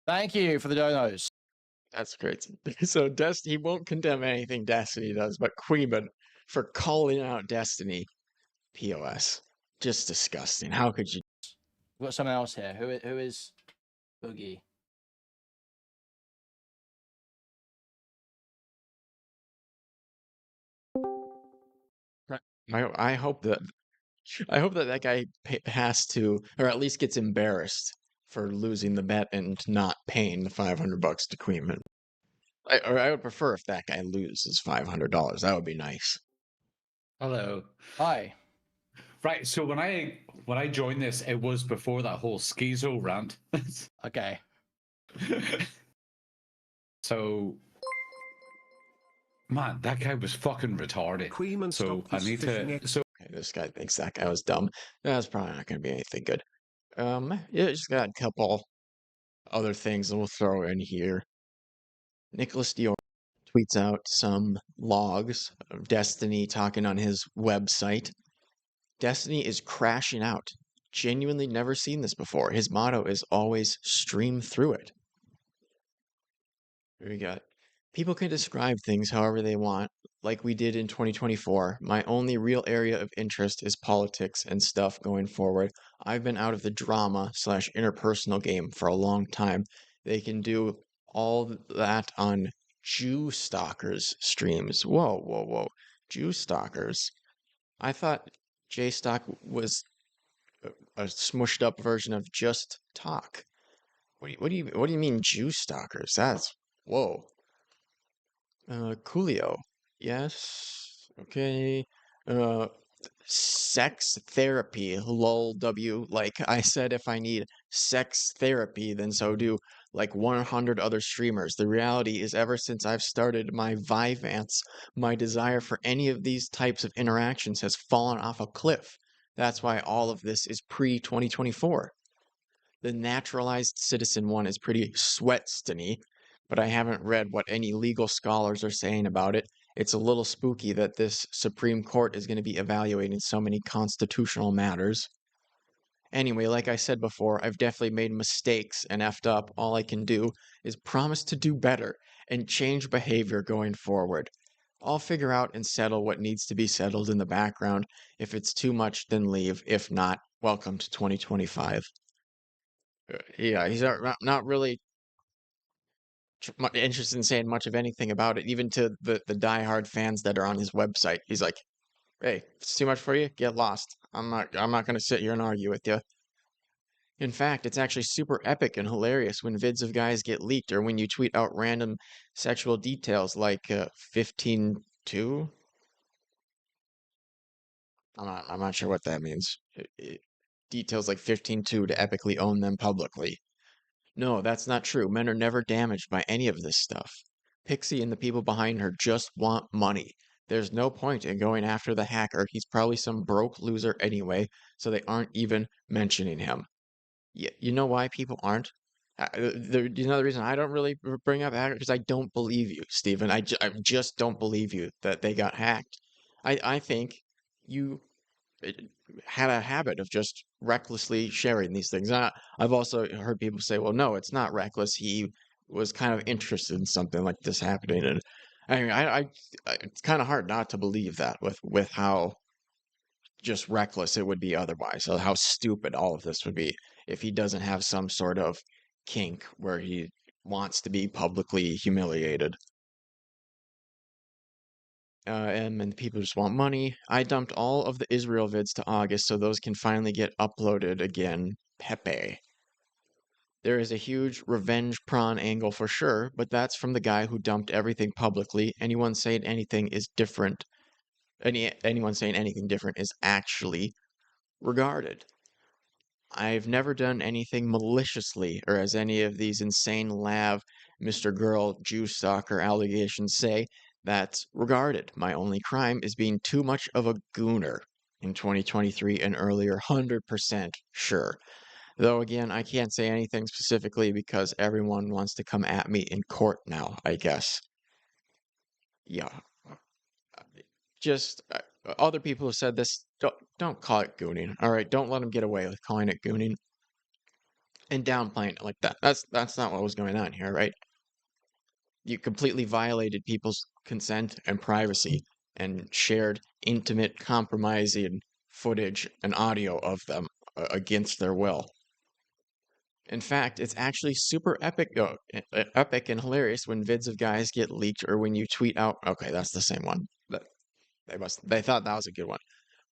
Thank you for the donos. That's great. So Destiny, he won't condemn anything Destiny does, but Kuihman for calling out Destiny POS. Just disgusting. How could you? We've got someone else here. Who is Boogie? I hope that guy has to, or at least gets embarrassed for losing the bet and not paying the $500 to Kuihman. I would prefer if that guy loses $500. That would be nice. Hello. Hi. Right, so when I joined this, it was before that whole schizo rant. Okay. So, man, that guy was fucking retarded. Kuihman, so I need to. So okay, this guy thinks that guy was dumb. That's probably not going to be anything good. Yeah, just got a couple other things that we'll throw in here. Nicholas Dior tweets out some logs of Destiny talking on his website. Destiny is crashing out. Genuinely never seen this before. His motto is always stream through it. Here we got. People can describe things however they want, like we did in 2024. My only real area of interest is politics and stuff going forward. I've been out of the drama/interpersonal game for a long time. They can do all that on Jew Stalkers streams. Whoa, whoa, whoa. Jew Stalkers. I thought JStock was a smushed up version of Just Talk. What do you mean Jew Stalkers? That's whoa. Coolio. Yes. Okay. Sex therapy. Lol W. Like I said, if I need sex therapy, then so do like 100 other streamers. The reality is ever since I've started my Vyvance, my desire for any of these types of interactions has fallen off a cliff. That's why all of this is pre-2024. The naturalized citizen one is pretty sweat-stiny, but I haven't read what any legal scholars are saying about it. It's a little spooky that this Supreme Court is going to be evaluating so many constitutional matters. Anyway, like I said before, I've definitely made mistakes and effed up. All I can do is promise to do better and change behavior going forward. I'll figure out and settle what needs to be settled in the background. If it's too much, then leave. If not, welcome to 2025. Yeah, he's not really interested in saying much of anything about it, even to the diehard fans that are on his website. He's like, "Hey, if it's too much for you, get lost. I'm not going to sit here and argue with you." In fact, it's actually super epic and hilarious when vids of guys get leaked or when you tweet out random sexual details like 15-2. I'm not sure what that means. Details like 15-2 to epically own them publicly. No, that's not true. Men are never damaged by any of this stuff. Pixie and the people behind her just want money. There's no point in going after the hacker. He's probably some broke loser anyway, so they aren't even mentioning him. You know why people aren't? The reason I don't really bring up hacker because I don't believe you, Steven. I just don't believe you that they got hacked. I think you had a habit of just recklessly sharing these things. I've also heard people say, well, no, it's not reckless. He was kind of interested in something like this happening. And I mean, it's kind of hard not to believe that with how just reckless it would be otherwise. So how stupid all of this would be if he doesn't have some sort of kink where he wants to be publicly humiliated. And people just want money. I dumped all of the Israel vids to August so those can finally get uploaded again. Pepe. There is a huge revenge prawn angle for sure, but that's from the guy who dumped everything publicly. Anyone saying anything is different. Anyone saying anything different is actually regarded. I've never done anything maliciously, or as any of these insane lav Mr. Girl Jew stalker allegations say, that's regarded. My only crime is being too much of a gooner in 2023 and earlier, 100% sure. Though again, I can't say anything specifically because everyone wants to come at me in court now, I guess. Yeah. Just other people have said this. Don't call it gooning. All right, don't let them get away with calling it gooning and downplaying it like that. That's not what was going on here, right? You completely violated people's consent and privacy and shared intimate, compromising footage and audio of them against their will. In fact, it's actually super epic and hilarious when vids of guys get leaked or when you tweet out. Okay, that's the same one. They thought that was a good one.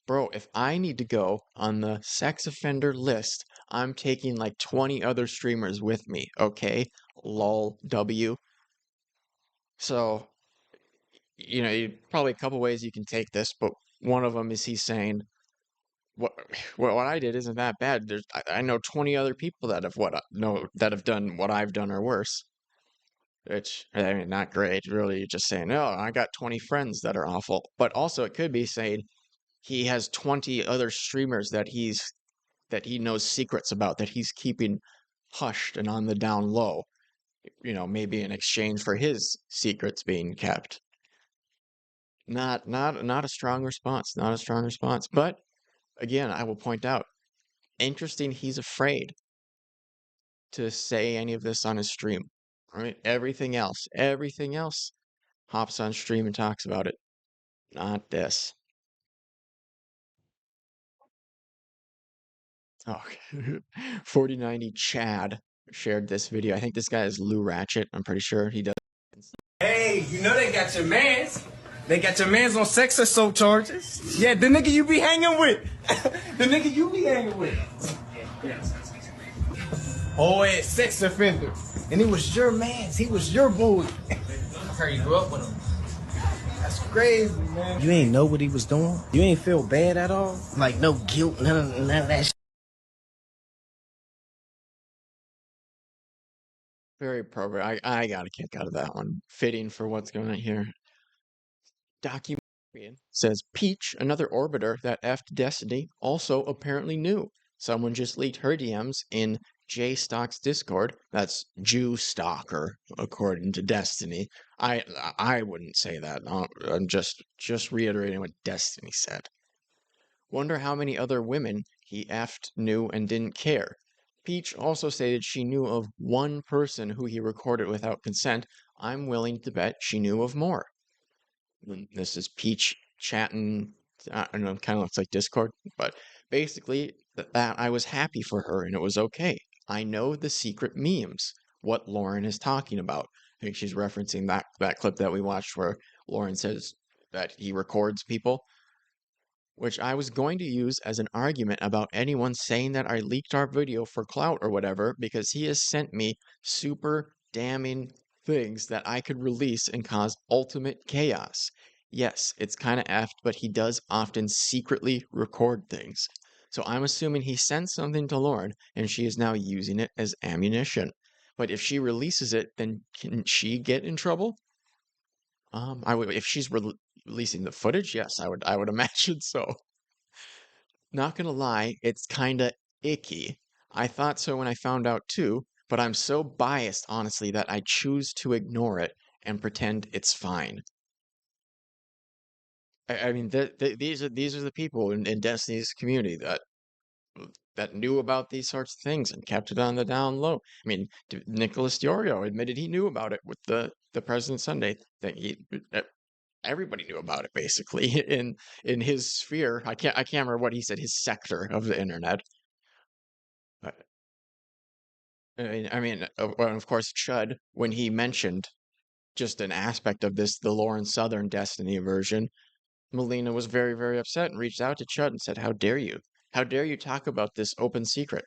Bro, if I need to go on the sex offender list, I'm taking like 20 other streamers with me, okay? Lol W. So, you know, probably a couple ways you can take this, but one of them is he's saying, what I did isn't that bad. I know 20 other people that have done what I've done or worse. Which, I mean, not great. Really, you're just saying, oh, I got 20 friends that are awful. But also, it could be saying he has 20 other streamers that he knows secrets about that he's keeping hushed and on the down low. You know, maybe in exchange for his secrets being kept. Not a strong response. Not a strong response. But again, I will point out, interesting. He's afraid to say any of this on his stream. Right? Everything else hops on stream and talks about it. Not this. Oh, 4090 Chad shared this video. I think this guy is Lou Ratchet. I'm pretty sure he does. Hey, you know they got your mans. They got your mans on sex assault charges. Yeah, the nigga you be hanging with. The nigga you be hanging with. Oh, it's sex offender. And it was your mans. He was your boy. I heard you grew up with him. That's crazy, man. You ain't know what he was doing? You ain't feel bad at all? Like no guilt, none of that shit. Very appropriate. I got a kick out of that one. Fitting for what's going on here. Documentarian says Peach, another orbiter that effed Destiny, also apparently knew. Someone just leaked her DMs in J-Stock's Discord. That's Jew Stalker, according to Destiny. I wouldn't say that. I'm just reiterating what Destiny said. Wonder how many other women he effed, knew, and didn't care. Peach also stated she knew of one person who he recorded without consent. I'm willing to bet she knew of more. And this is Peach chatting. I don't know, it kind of looks like Discord, but basically that I was happy for her and it was okay. I know the secret memes, what Lauren is talking about. I think she's referencing that clip that we watched where Lauren says that he records people, which I was going to use as an argument about anyone saying that I leaked our video for clout or whatever, because he has sent me super damning things that I could release and cause ultimate chaos. Yes, it's kind of effed, but he does often secretly record things. So I'm assuming he sent something to Lauren and she is now using it as ammunition. But if she releases it, then can she get in trouble? If she's releasing the footage, yes, I would imagine so. Not gonna lie, it's kinda icky. I thought so when I found out too, but I'm so biased, honestly, that I choose to ignore it and pretend it's fine. I mean, these are the people in Destiny's community that knew about these sorts of things and kept it on the down low. I mean, Nicholas Diorio admitted he knew about it with the President Sunday thing. Everybody knew about it basically in his sphere. I can't remember what he said, his sector of the internet. But I mean, of course, Chud, when he mentioned just an aspect of this, the Lauren Southern Destiny version, Melina was very, very upset and reached out to Chud and said, "How dare you? How dare you talk about this open secret?"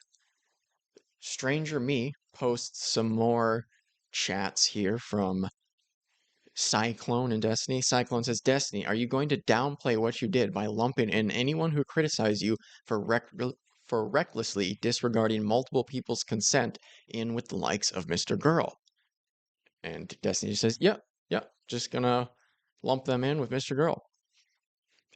Stranger Me posts some more chats here from Cyclone and Destiny. Cyclone says, "Destiny, are you going to downplay what you did by lumping in anyone who criticized you for recklessly disregarding multiple people's consent in with the likes of Mr. Girl?" And Destiny says, yep, just gonna lump them in with Mr. Girl.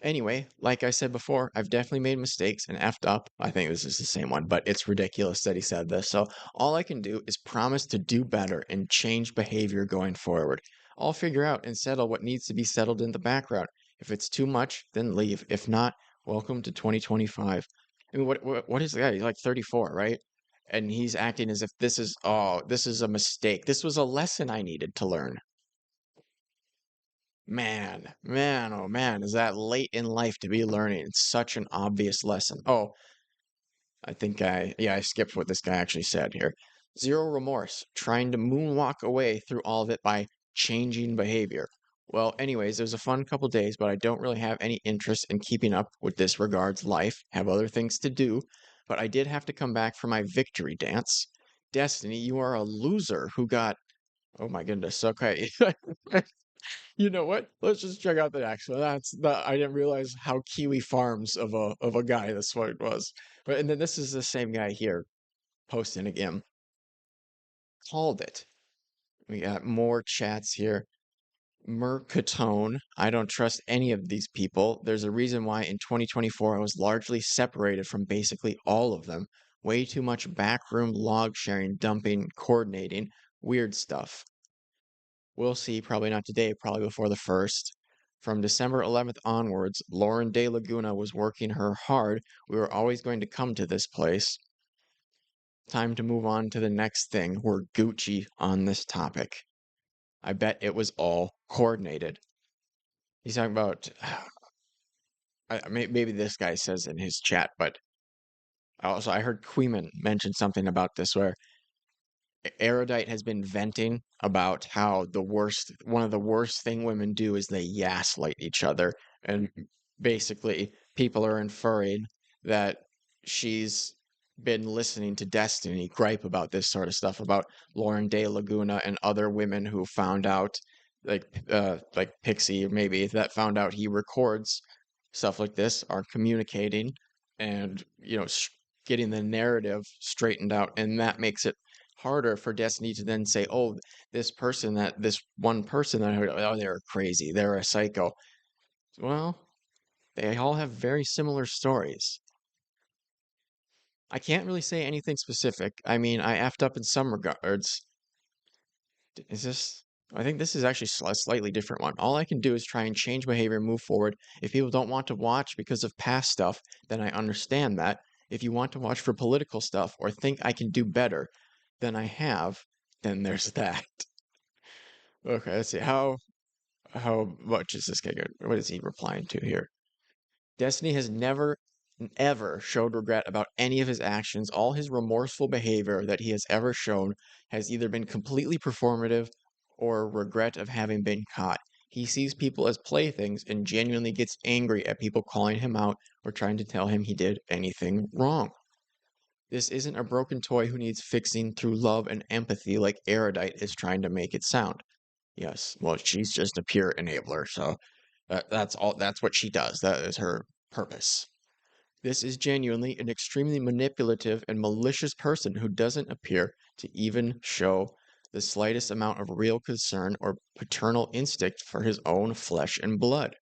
Anyway, like I said before, I've definitely made mistakes and effed up. I think this is the same one, but it's ridiculous that he said this. So all I can do is promise to do better and change behavior going forward. I'll figure out and settle what needs to be settled in the background. If it's too much, then leave. If not, welcome to 2025. I mean, what is the guy? He's like 34, right? And he's acting as if this is a mistake. This was a lesson I needed to learn. Man, oh man, is that late in life to be learning? It's such an obvious lesson. Oh, I think I skipped what this guy actually said here. Zero remorse, trying to moonwalk away through all of it by changing behavior. Well, anyways, it was a fun couple days, but I don't really have any interest in keeping up with this regards life, have other things to do, but I did have to come back for my victory dance. Destiny, you are a loser who got, oh my goodness, okay. You know what? Let's just check out the next one. I didn't realize how Kiwi Farms of a guy this one was. But and then this is the same guy here posting again. Called it. We got more chats here. 𝕹𝖈𝖍𝖔𝖘 I don't trust any of these people. There's a reason why in 2024 I was largely separated from basically all of them. Way too much backroom log sharing, dumping, coordinating, weird stuff. We'll see, probably not today, probably before the 1st. From December 11th onwards, 𝕹𝖎𝖈𝖍𝖔𝖑 was working her hard. We were always going to come to this place. Time to move on to the next thing. We're Gucci on this topic. I bet it was all coordinated. He's talking about... maybe this guy says in his chat, but... Also, I heard Kuihman mention something about this where... Erudite has been venting about how one of the worst thing women do is they gaslight each other. And basically, people are inferring that she's been listening to Destiny gripe about this sort of stuff, about 𝕹𝖎𝖈𝖍𝖔𝖑 and other women who found out, like Pixie maybe, that found out he records stuff like this, are communicating and, getting the narrative straightened out. And that makes it harder for Destiny to then say, oh, this one person that I heard, oh, they're crazy, they're a psycho. Well, they all have very similar stories. I can't really say anything specific. I mean, I effed up in some regards. I think this is actually a slightly different one. All I can do is try and change behavior and move forward. If people don't want to watch because of past stuff, then I understand that. If you want to watch for political stuff or think I can do better than I have, then there's that. Okay, let's see. How much is this guy good? What is he replying to here? Destiny has never, ever showed regret about any of his actions. All his remorseful behavior that he has ever shown has either been completely performative or regret of having been caught. He sees people as playthings and genuinely gets angry at people calling him out or trying to tell him he did anything wrong. This isn't a broken toy who needs fixing through love and empathy like Erudite is trying to make it sound. Yes, well, she's just a pure enabler, so that's what she does. That is her purpose. This is genuinely an extremely manipulative and malicious person who doesn't appear to even show the slightest amount of real concern or paternal instinct for his own flesh and blood.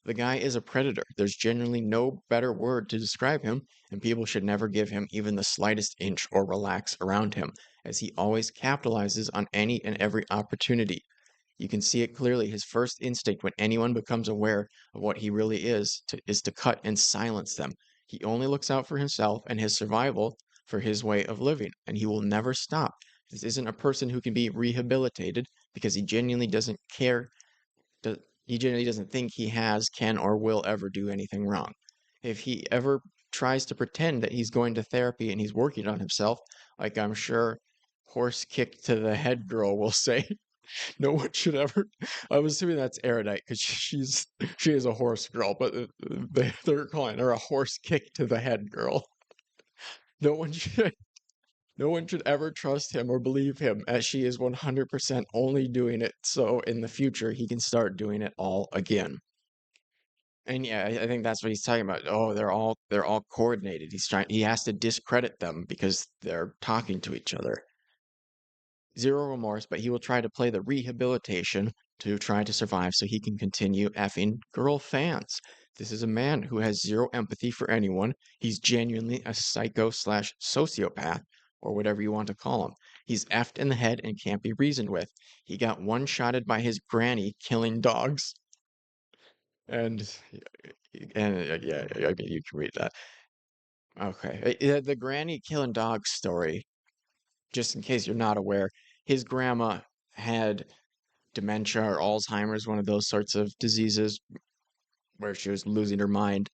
The guy is a predator. There's genuinely no better word to describe him, and people should never give him even the slightest inch or relax around him, as he always capitalizes on any and every opportunity. You can see it clearly. His first instinct when anyone becomes aware of what he really is to cut and silence them. He only looks out for himself and his survival for his way of living, and he will never stop. This isn't a person who can be rehabilitated because he genuinely doesn't care. He genuinely doesn't think he can, or will ever do anything wrong. If he ever tries to pretend that he's going to therapy and he's working on himself, like I'm sure horse kick to the head girl will say, no one should ever. I'm assuming that's Erudite because she is a horse girl, but they're calling her a horse kick to the head girl. No one should ever trust him or believe him, as she is 100% only doing it so in the future he can start doing it all again. And yeah, I think that's what he's talking about. Oh, they're all coordinated. He has to discredit them because they're talking to each other. Zero remorse, but he will try to play the rehabilitation to try to survive so he can continue effing girl fans. This is a man who has zero empathy for anyone. He's genuinely a psycho/sociopath, or whatever you want to call him. He's effed in the head and can't be reasoned with. He got one-shotted by his granny killing dogs. And yeah, I mean, you can read that. Okay. The granny killing dogs story, just in case you're not aware, his grandma had dementia or Alzheimer's, one of those sorts of diseases where she was losing her mind,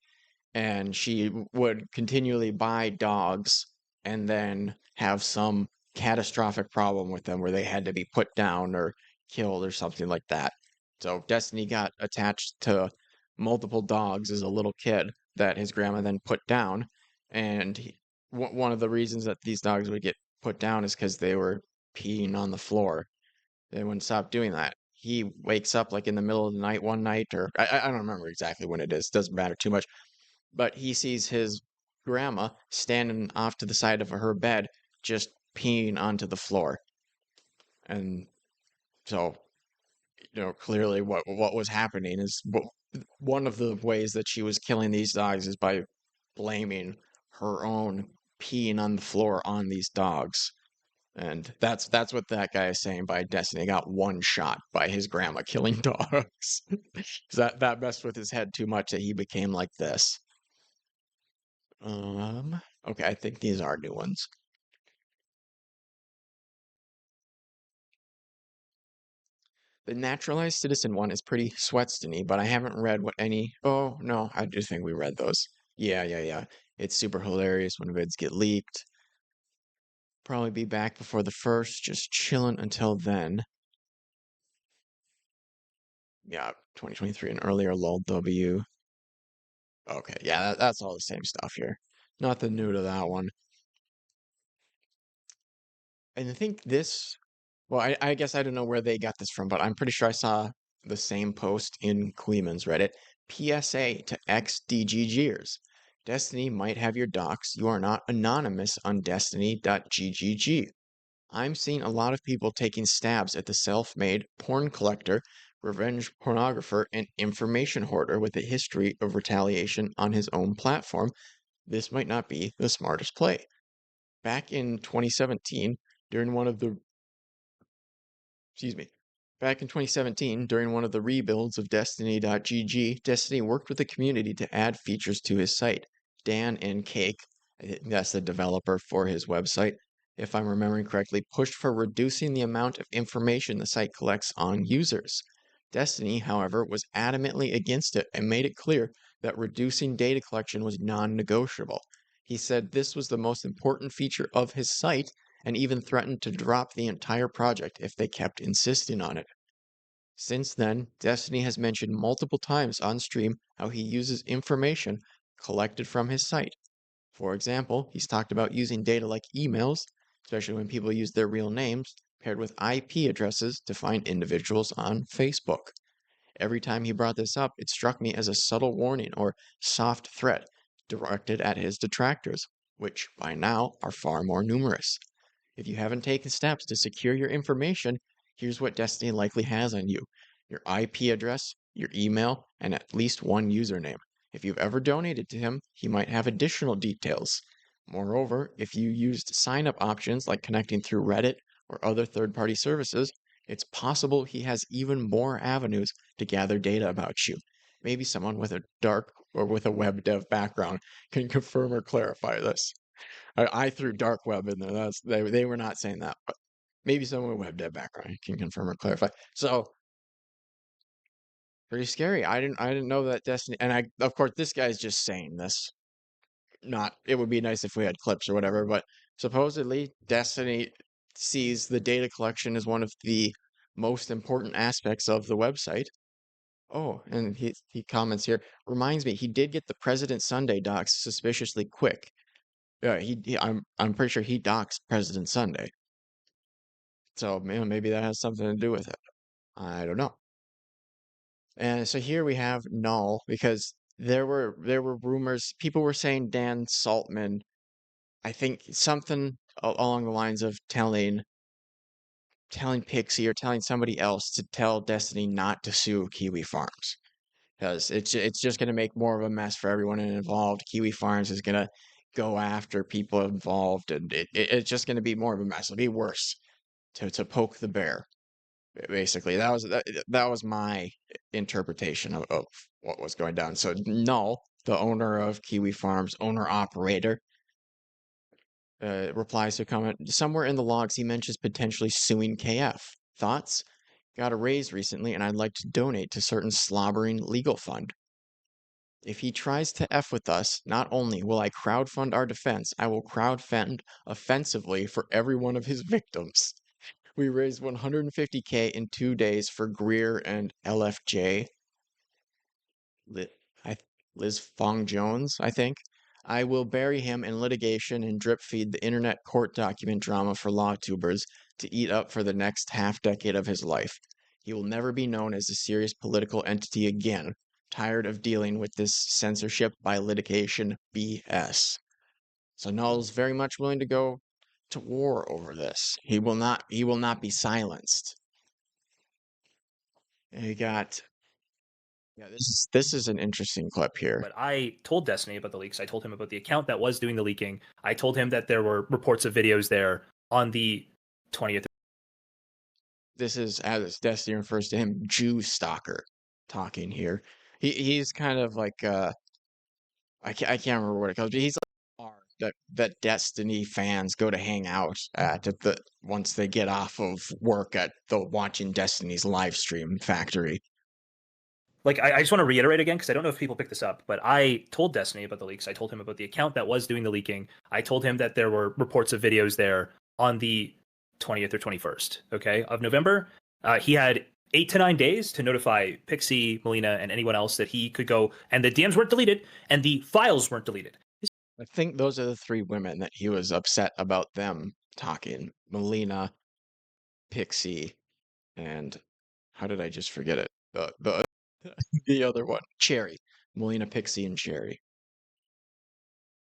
and she would continually buy dogs and then have some catastrophic problem with them where they had to be put down or killed or something like that. So Destiny got attached to multiple dogs as a little kid that his grandma then put down, and one of the reasons that these dogs would get put down is because they were peeing on the floor. They wouldn't stop doing that. He wakes up like in the middle of the night one night, or I don't remember exactly when it is. Doesn't matter too much. But he sees his grandma standing off to the side of her bed, just peeing onto the floor. And so, clearly what was happening is one of the ways that she was killing these dogs is by blaming her own peeing on the floor on these dogs. And that's what that guy is saying by Destiny got one shot by his grandma killing dogs. that messed with his head too much that he became like this. Okay, I think these are new ones. The naturalized citizen one is pretty Sweatstony, but I haven't read what any. Oh no, I do think we read those. Yeah. It's super hilarious when vids get leaked. Probably be back before the first, just chilling until then. Yeah, 2023 and earlier LOL-W. Okay, yeah, that's all the same stuff here. Nothing new to that one. And I think this, well, I guess I don't know where they got this from, but I'm pretty sure I saw the same post in Kuihman's Reddit. PSA to ex-DGGers. Destiny might have your docs. You are not anonymous on destiny.ggg. I'm seeing a lot of people taking stabs at the self-made porn collector, revenge pornographer, and information hoarder with a history of retaliation on his own platform. This might not be the smartest play. Back in 2017, during one of the rebuilds of Destiny.gg, Destiny worked with the community to add features to his site. Dan and Cake, that's the developer for his website, if I'm remembering correctly, pushed for reducing the amount of information the site collects on users. Destiny, however, was adamantly against it and made it clear that reducing data collection was non-negotiable. He said this was the most important feature of his site and even threatened to drop the entire project if they kept insisting on it. Since then, Destiny has mentioned multiple times on stream how he uses information collected from his site. For example, he's talked about using data like emails, especially when people use their real names, paired with IP addresses to find individuals on Facebook. Every time he brought this up, it struck me as a subtle warning or soft threat directed at his detractors, which by now are far more numerous. If you haven't taken steps to secure your information, here's what Destiny likely has on you: your IP address, your email, and at least one username. If you've ever donated to him, he might have additional details. Moreover, if you used sign-up options like connecting through Reddit or other third-party services, it's possible he has even more avenues to gather data about you. Maybe someone with a dark or with a web dev background can confirm or clarify this. I threw dark web in there. They were not saying that, but maybe someone with a web dev background can confirm or clarify. So pretty scary. I didn't know that Destiny, and of course this guy's just saying this. It would be nice if we had clips or whatever, but supposedly Destiny sees the data collection as one of the most important aspects of the website. Oh, and he comments here, reminds me, he did get the President Sunday docs suspiciously quick. Yeah, I'm pretty sure he doxed President Sunday. So maybe that has something to do with it. I don't know. And so here we have null, because there were rumors, people were saying Dan Saltman, I think something along the lines of telling Pixie or telling somebody else to tell Destiny not to sue Kiwi Farms. because it's just going to make more of a mess for everyone involved. Kiwi Farms is going to go after people involved, and it's just going to be more of a mess. It'll be worse to poke the bear. Basically, that was my interpretation of what was going down. So Null, the owner of Kiwi Farms, owner operator, replies to a comment. Somewhere in the logs, he mentions potentially suing KF. Thoughts? Got a raise recently, and I'd like to donate to certain slobbering legal fund. If he tries to F with us, not only will I crowdfund our defense, I will crowdfund offensively for every one of his victims. We raised $150K in 2 days for Greer and LFJ. Liz Fong Jones, I think. I will bury him in litigation and drip feed the internet court document drama for LawTubers to eat up for the next half-decade of his life. He will never be known as a serious political entity again. Tired of dealing with this censorship by litigation BS. So Null's very much willing to go to war over this. He will not be silenced. And you got this is an interesting clip here. But I told Destiny about the leaks. I told him about the account that was doing the leaking. I told him that there were reports of videos there on the 20th. This is, as Destiny refers to him, Jew stalker talking here. He's kind of like I can't remember what it calls, but he's like a bar that Destiny fans go to hang out at once they get off of work at the watching Destiny's live stream factory. Like, I just want to reiterate again, because I don't know if people picked this up, but I told Destiny about the leaks. I told him about the account that was doing the leaking. I told him that there were reports of videos there on the 20th or 21st, okay, of November. He had 8 to 9 days to notify Pixie, Melina, and anyone else that he could go, and the DMs weren't deleted, and the files weren't deleted. I think those are the 3 women that he was upset about them talking. Melina, Pixie, and how did I just forget it? The other one, Chaeiry. Melina, Pixie, and Chaeiry.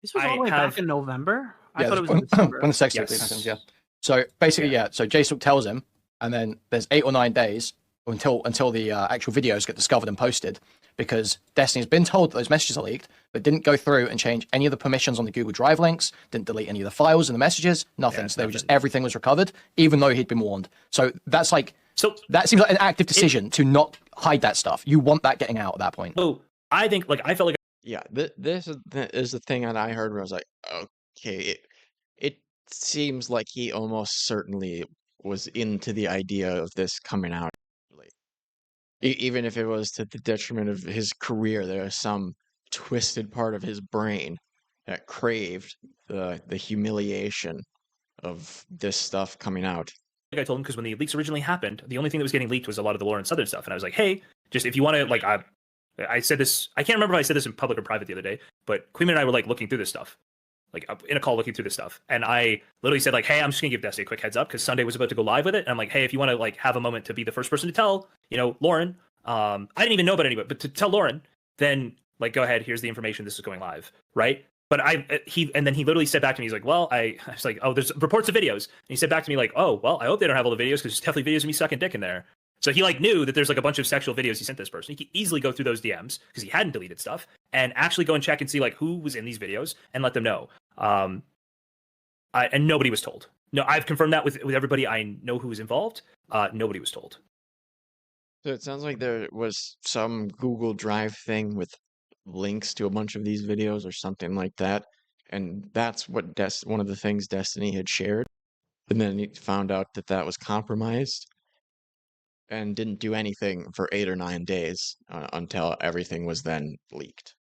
This was all the way back in November? I thought it was when, in December. when the sex tape happens, yeah. So basically, so JStalk tells him, and then there's 8 or 9 days until the actual videos get discovered and posted, because Destiny's been told that those messages are leaked, but didn't go through and change any of the permissions on the Google Drive links, didn't delete any of the files and the messages, nothing. So they were just, everything was recovered, even though he'd been warned. So that's like, that seems like an active decision to not hide that stuff. You want that getting out at that point. So I think, like, I felt like, yeah, this is the thing that I heard where I was like, okay, it seems like he almost certainly was into the idea of this coming out. Even if it was to the detriment of his career, there was some twisted part of his brain that craved the humiliation of this stuff coming out. I told him, because when the leaks originally happened, the only thing that was getting leaked was a lot of the Lauren Southern stuff, and I was like, hey, just if you want to, like, I said this, I can't remember if I said this in public or private the other day, but Kuihman and I were like looking through this stuff, like in a call looking through this stuff, and I literally said, like, hey, I'm just gonna give Destiny a quick heads up because Sunday was about to go live with it, and I'm like, hey, if you want to, like, have a moment to be the first person to tell, you know, Lauren, I didn't even know about anybody, but to tell Lauren, then, like, go ahead, here's the information, this is going live, right? But and then he literally said back to me, he's like, well, I was like, oh, there's reports of videos. And he said back to me, like, oh, well, I hope they don't have all the videos, because there's definitely videos of me sucking dick in there. So he, like, knew that there's, like, a bunch of sexual videos he sent this person. He could easily go through those DMs, because he hadn't deleted stuff, and actually go and check and see, like, who was in these videos and let them know. And nobody was told. No, I've confirmed that with everybody I know who was involved. Nobody was told. So it sounds like there was some Google Drive thing with links to a bunch of these videos or something like that, and that's what one of the things Destiny had shared, and then he found out that was compromised and didn't do anything for 8 or 9 days until everything was then leaked.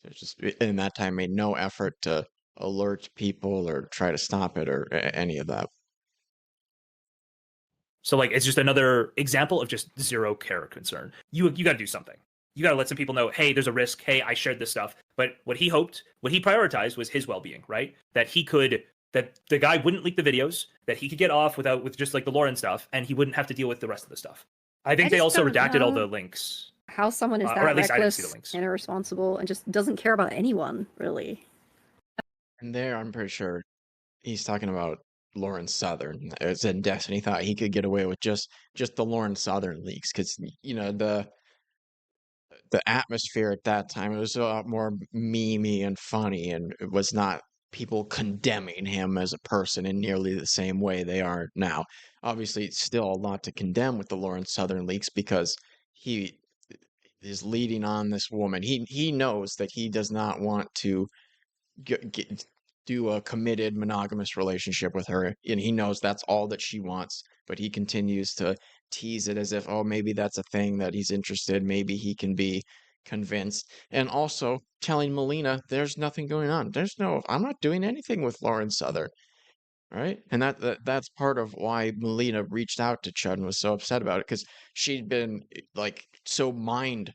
So it's just in that time made no effort to alert people or try to stop it or any of that. So, like, it's just another example of just zero care or concern. You got to do something. You got to let some people know, hey, there's a risk. Hey, I shared this stuff. But what he prioritized was his well-being, right? That the guy wouldn't leak the videos, that he could get off with just, like, the Lauren stuff, and he wouldn't have to deal with the rest of the stuff. I think they also redacted all the links. How someone is that or at least reckless I didn't see the links. and irresponsible and just doesn't care about anyone, really. And there, I'm pretty sure he's talking about Lauren Southern. As in Destiny thought he could get away with just the Lauren Southern leaks, because, you know, the atmosphere at that time, it was a lot more memey and funny, and it was not people condemning him as a person in nearly the same way they are now. Obviously, it's still a lot to condemn with the Lawrence Southern leaks because he is leading on this woman. He knows that he does not want to do a committed monogamous relationship with her, and he knows that's all that she wants, but he continues to tease it as if, oh, maybe that's a thing that he's interested, maybe he can be convinced, and also telling Melina there's nothing going on. I'm not doing anything with Lawrence Southern, right? And that's part of why Melina reached out to Chud and was so upset about it, because she'd been like so mind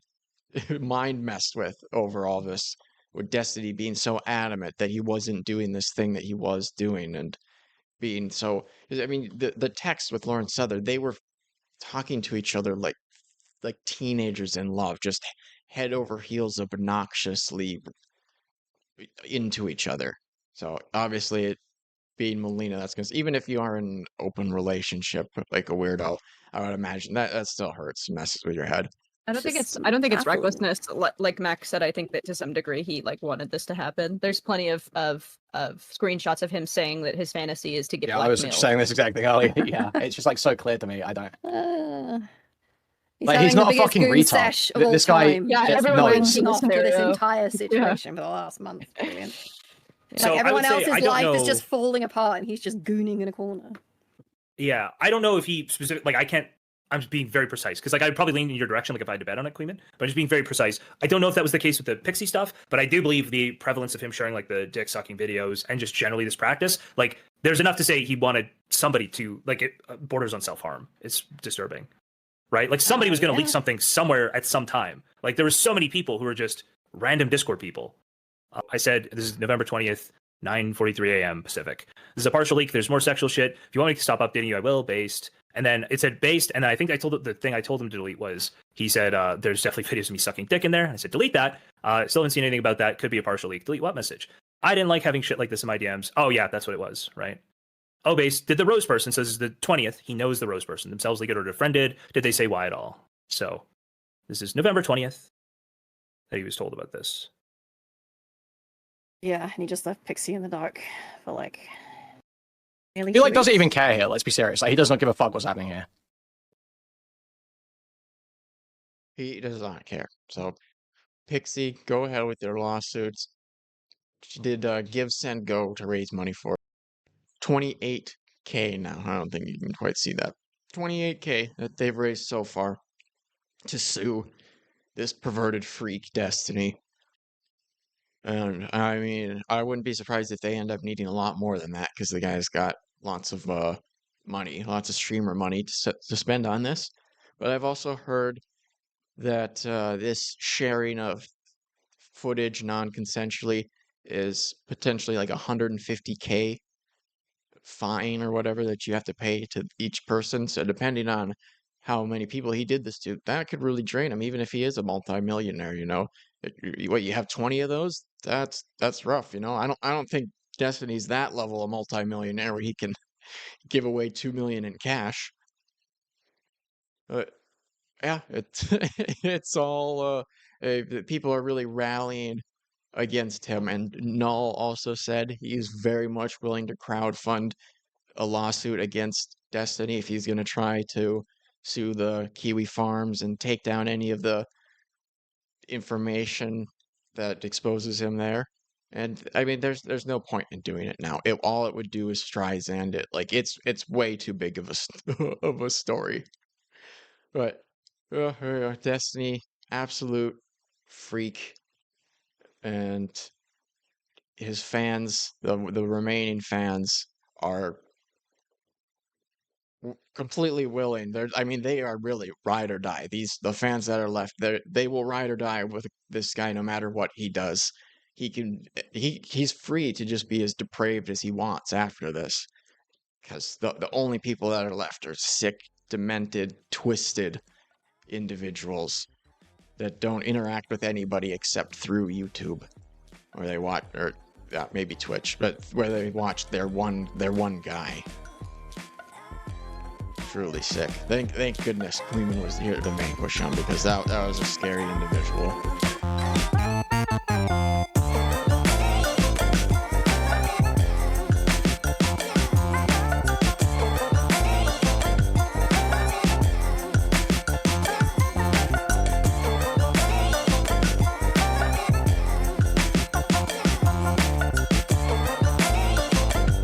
messed with over all this, with Destiny being so adamant that he wasn't doing this thing that he was doing, and being so, I mean, the text with Lawrence Southern, they were talking to each other like teenagers in love, just head over heels obnoxiously into each other. So obviously, it being Melina, that's because even if you are in an open relationship like a weirdo, I would imagine that still hurts, messes with your head. I don't think it's recklessness. Like Max said, I think that to some degree he like wanted this to happen. There's plenty of screenshots of him saying that his fantasy is to get blackmailed. I was saying this exact thing earlier. Yeah, it's just like so clear to me. I don't. He's not a fucking retard. This guy, everyone's off for this entire situation for the last month. Brilliant. So like everyone else's life is just falling apart, and he's just gooning in a corner. Yeah, I don't know if he specifically, like, I'm just being very precise, because like I'd probably lean in your direction, like if I had to bet on it, Kuihman, but I'm just being very precise. I don't know if that was the case with the Pixie stuff, but I do believe the prevalence of him sharing like the dick sucking videos and just generally this practice, like there's enough to say he wanted somebody to, like, it borders on self-harm. It's disturbing, right? Like somebody was going to leak something somewhere at some time. Like there were so many people who were just random Discord people. I said, this is November 20th, 9:43 a.m. Pacific. This is a partial leak. There's more sexual shit. If you want me to stop updating you, I will. Based. And then it said based. And then I think the thing I told him to delete was, he said, there's definitely videos of me sucking dick in there. I said, delete that. Still haven't seen anything about that. Could be a partial leak. Delete what message? I didn't like having shit like this in my DMs. Oh yeah, that's what it was, right? Oh, based. Did the Rose person, says the 20th. He knows the Rose person. Themselves leaked or friended. Did they say why at all? So this is November 20th that he was told about this. Yeah, and he just left Pixie in the dark for like. He like doesn't even care here. Let's be serious. Like he does not give a fuck what's happening here. He does not care. So, Pixie, go ahead with their lawsuits. She did give, send, go to raise money for 28K now. I don't think you can quite see that. 28K that they've raised so far to sue this perverted freak Destiny. And I mean, I wouldn't be surprised if they end up needing a lot more than that, because the guy's got lots of money, lots of streamer money to spend on this. But I've also heard that this sharing of footage non-consensually is potentially like 150K fine or whatever that you have to pay to each person. So depending on how many people he did this to, that could really drain him, even if he is a multimillionaire, you know. What, you have 20 of those? That's rough, you know. I don't think Destiny's that level of multimillionaire where he can give away 2 million in cash. But yeah, it's all people are really rallying against him, and Null also said he's very much willing to crowdfund a lawsuit against Destiny if he's going to try to sue the Kiwi farms and take down any of the information that exposes him there. And I mean, there's no point in doing it now. All it would do is Streisand it. Like it's way too big of a story. But Destiny, absolute freak, and his fans, the remaining fans, are completely willing. They are really ride or die. The fans that are left, they will ride or die with this guy no matter what he does. He's free to just be as depraved as he wants after this, because the only people that are left are sick, demented, twisted individuals that don't interact with anybody except through YouTube, where they watch, or maybe Twitch, but where they watch their one guy. truly sick. Thank goodness Kuihman was here to vanquish him, because that was a scary individual.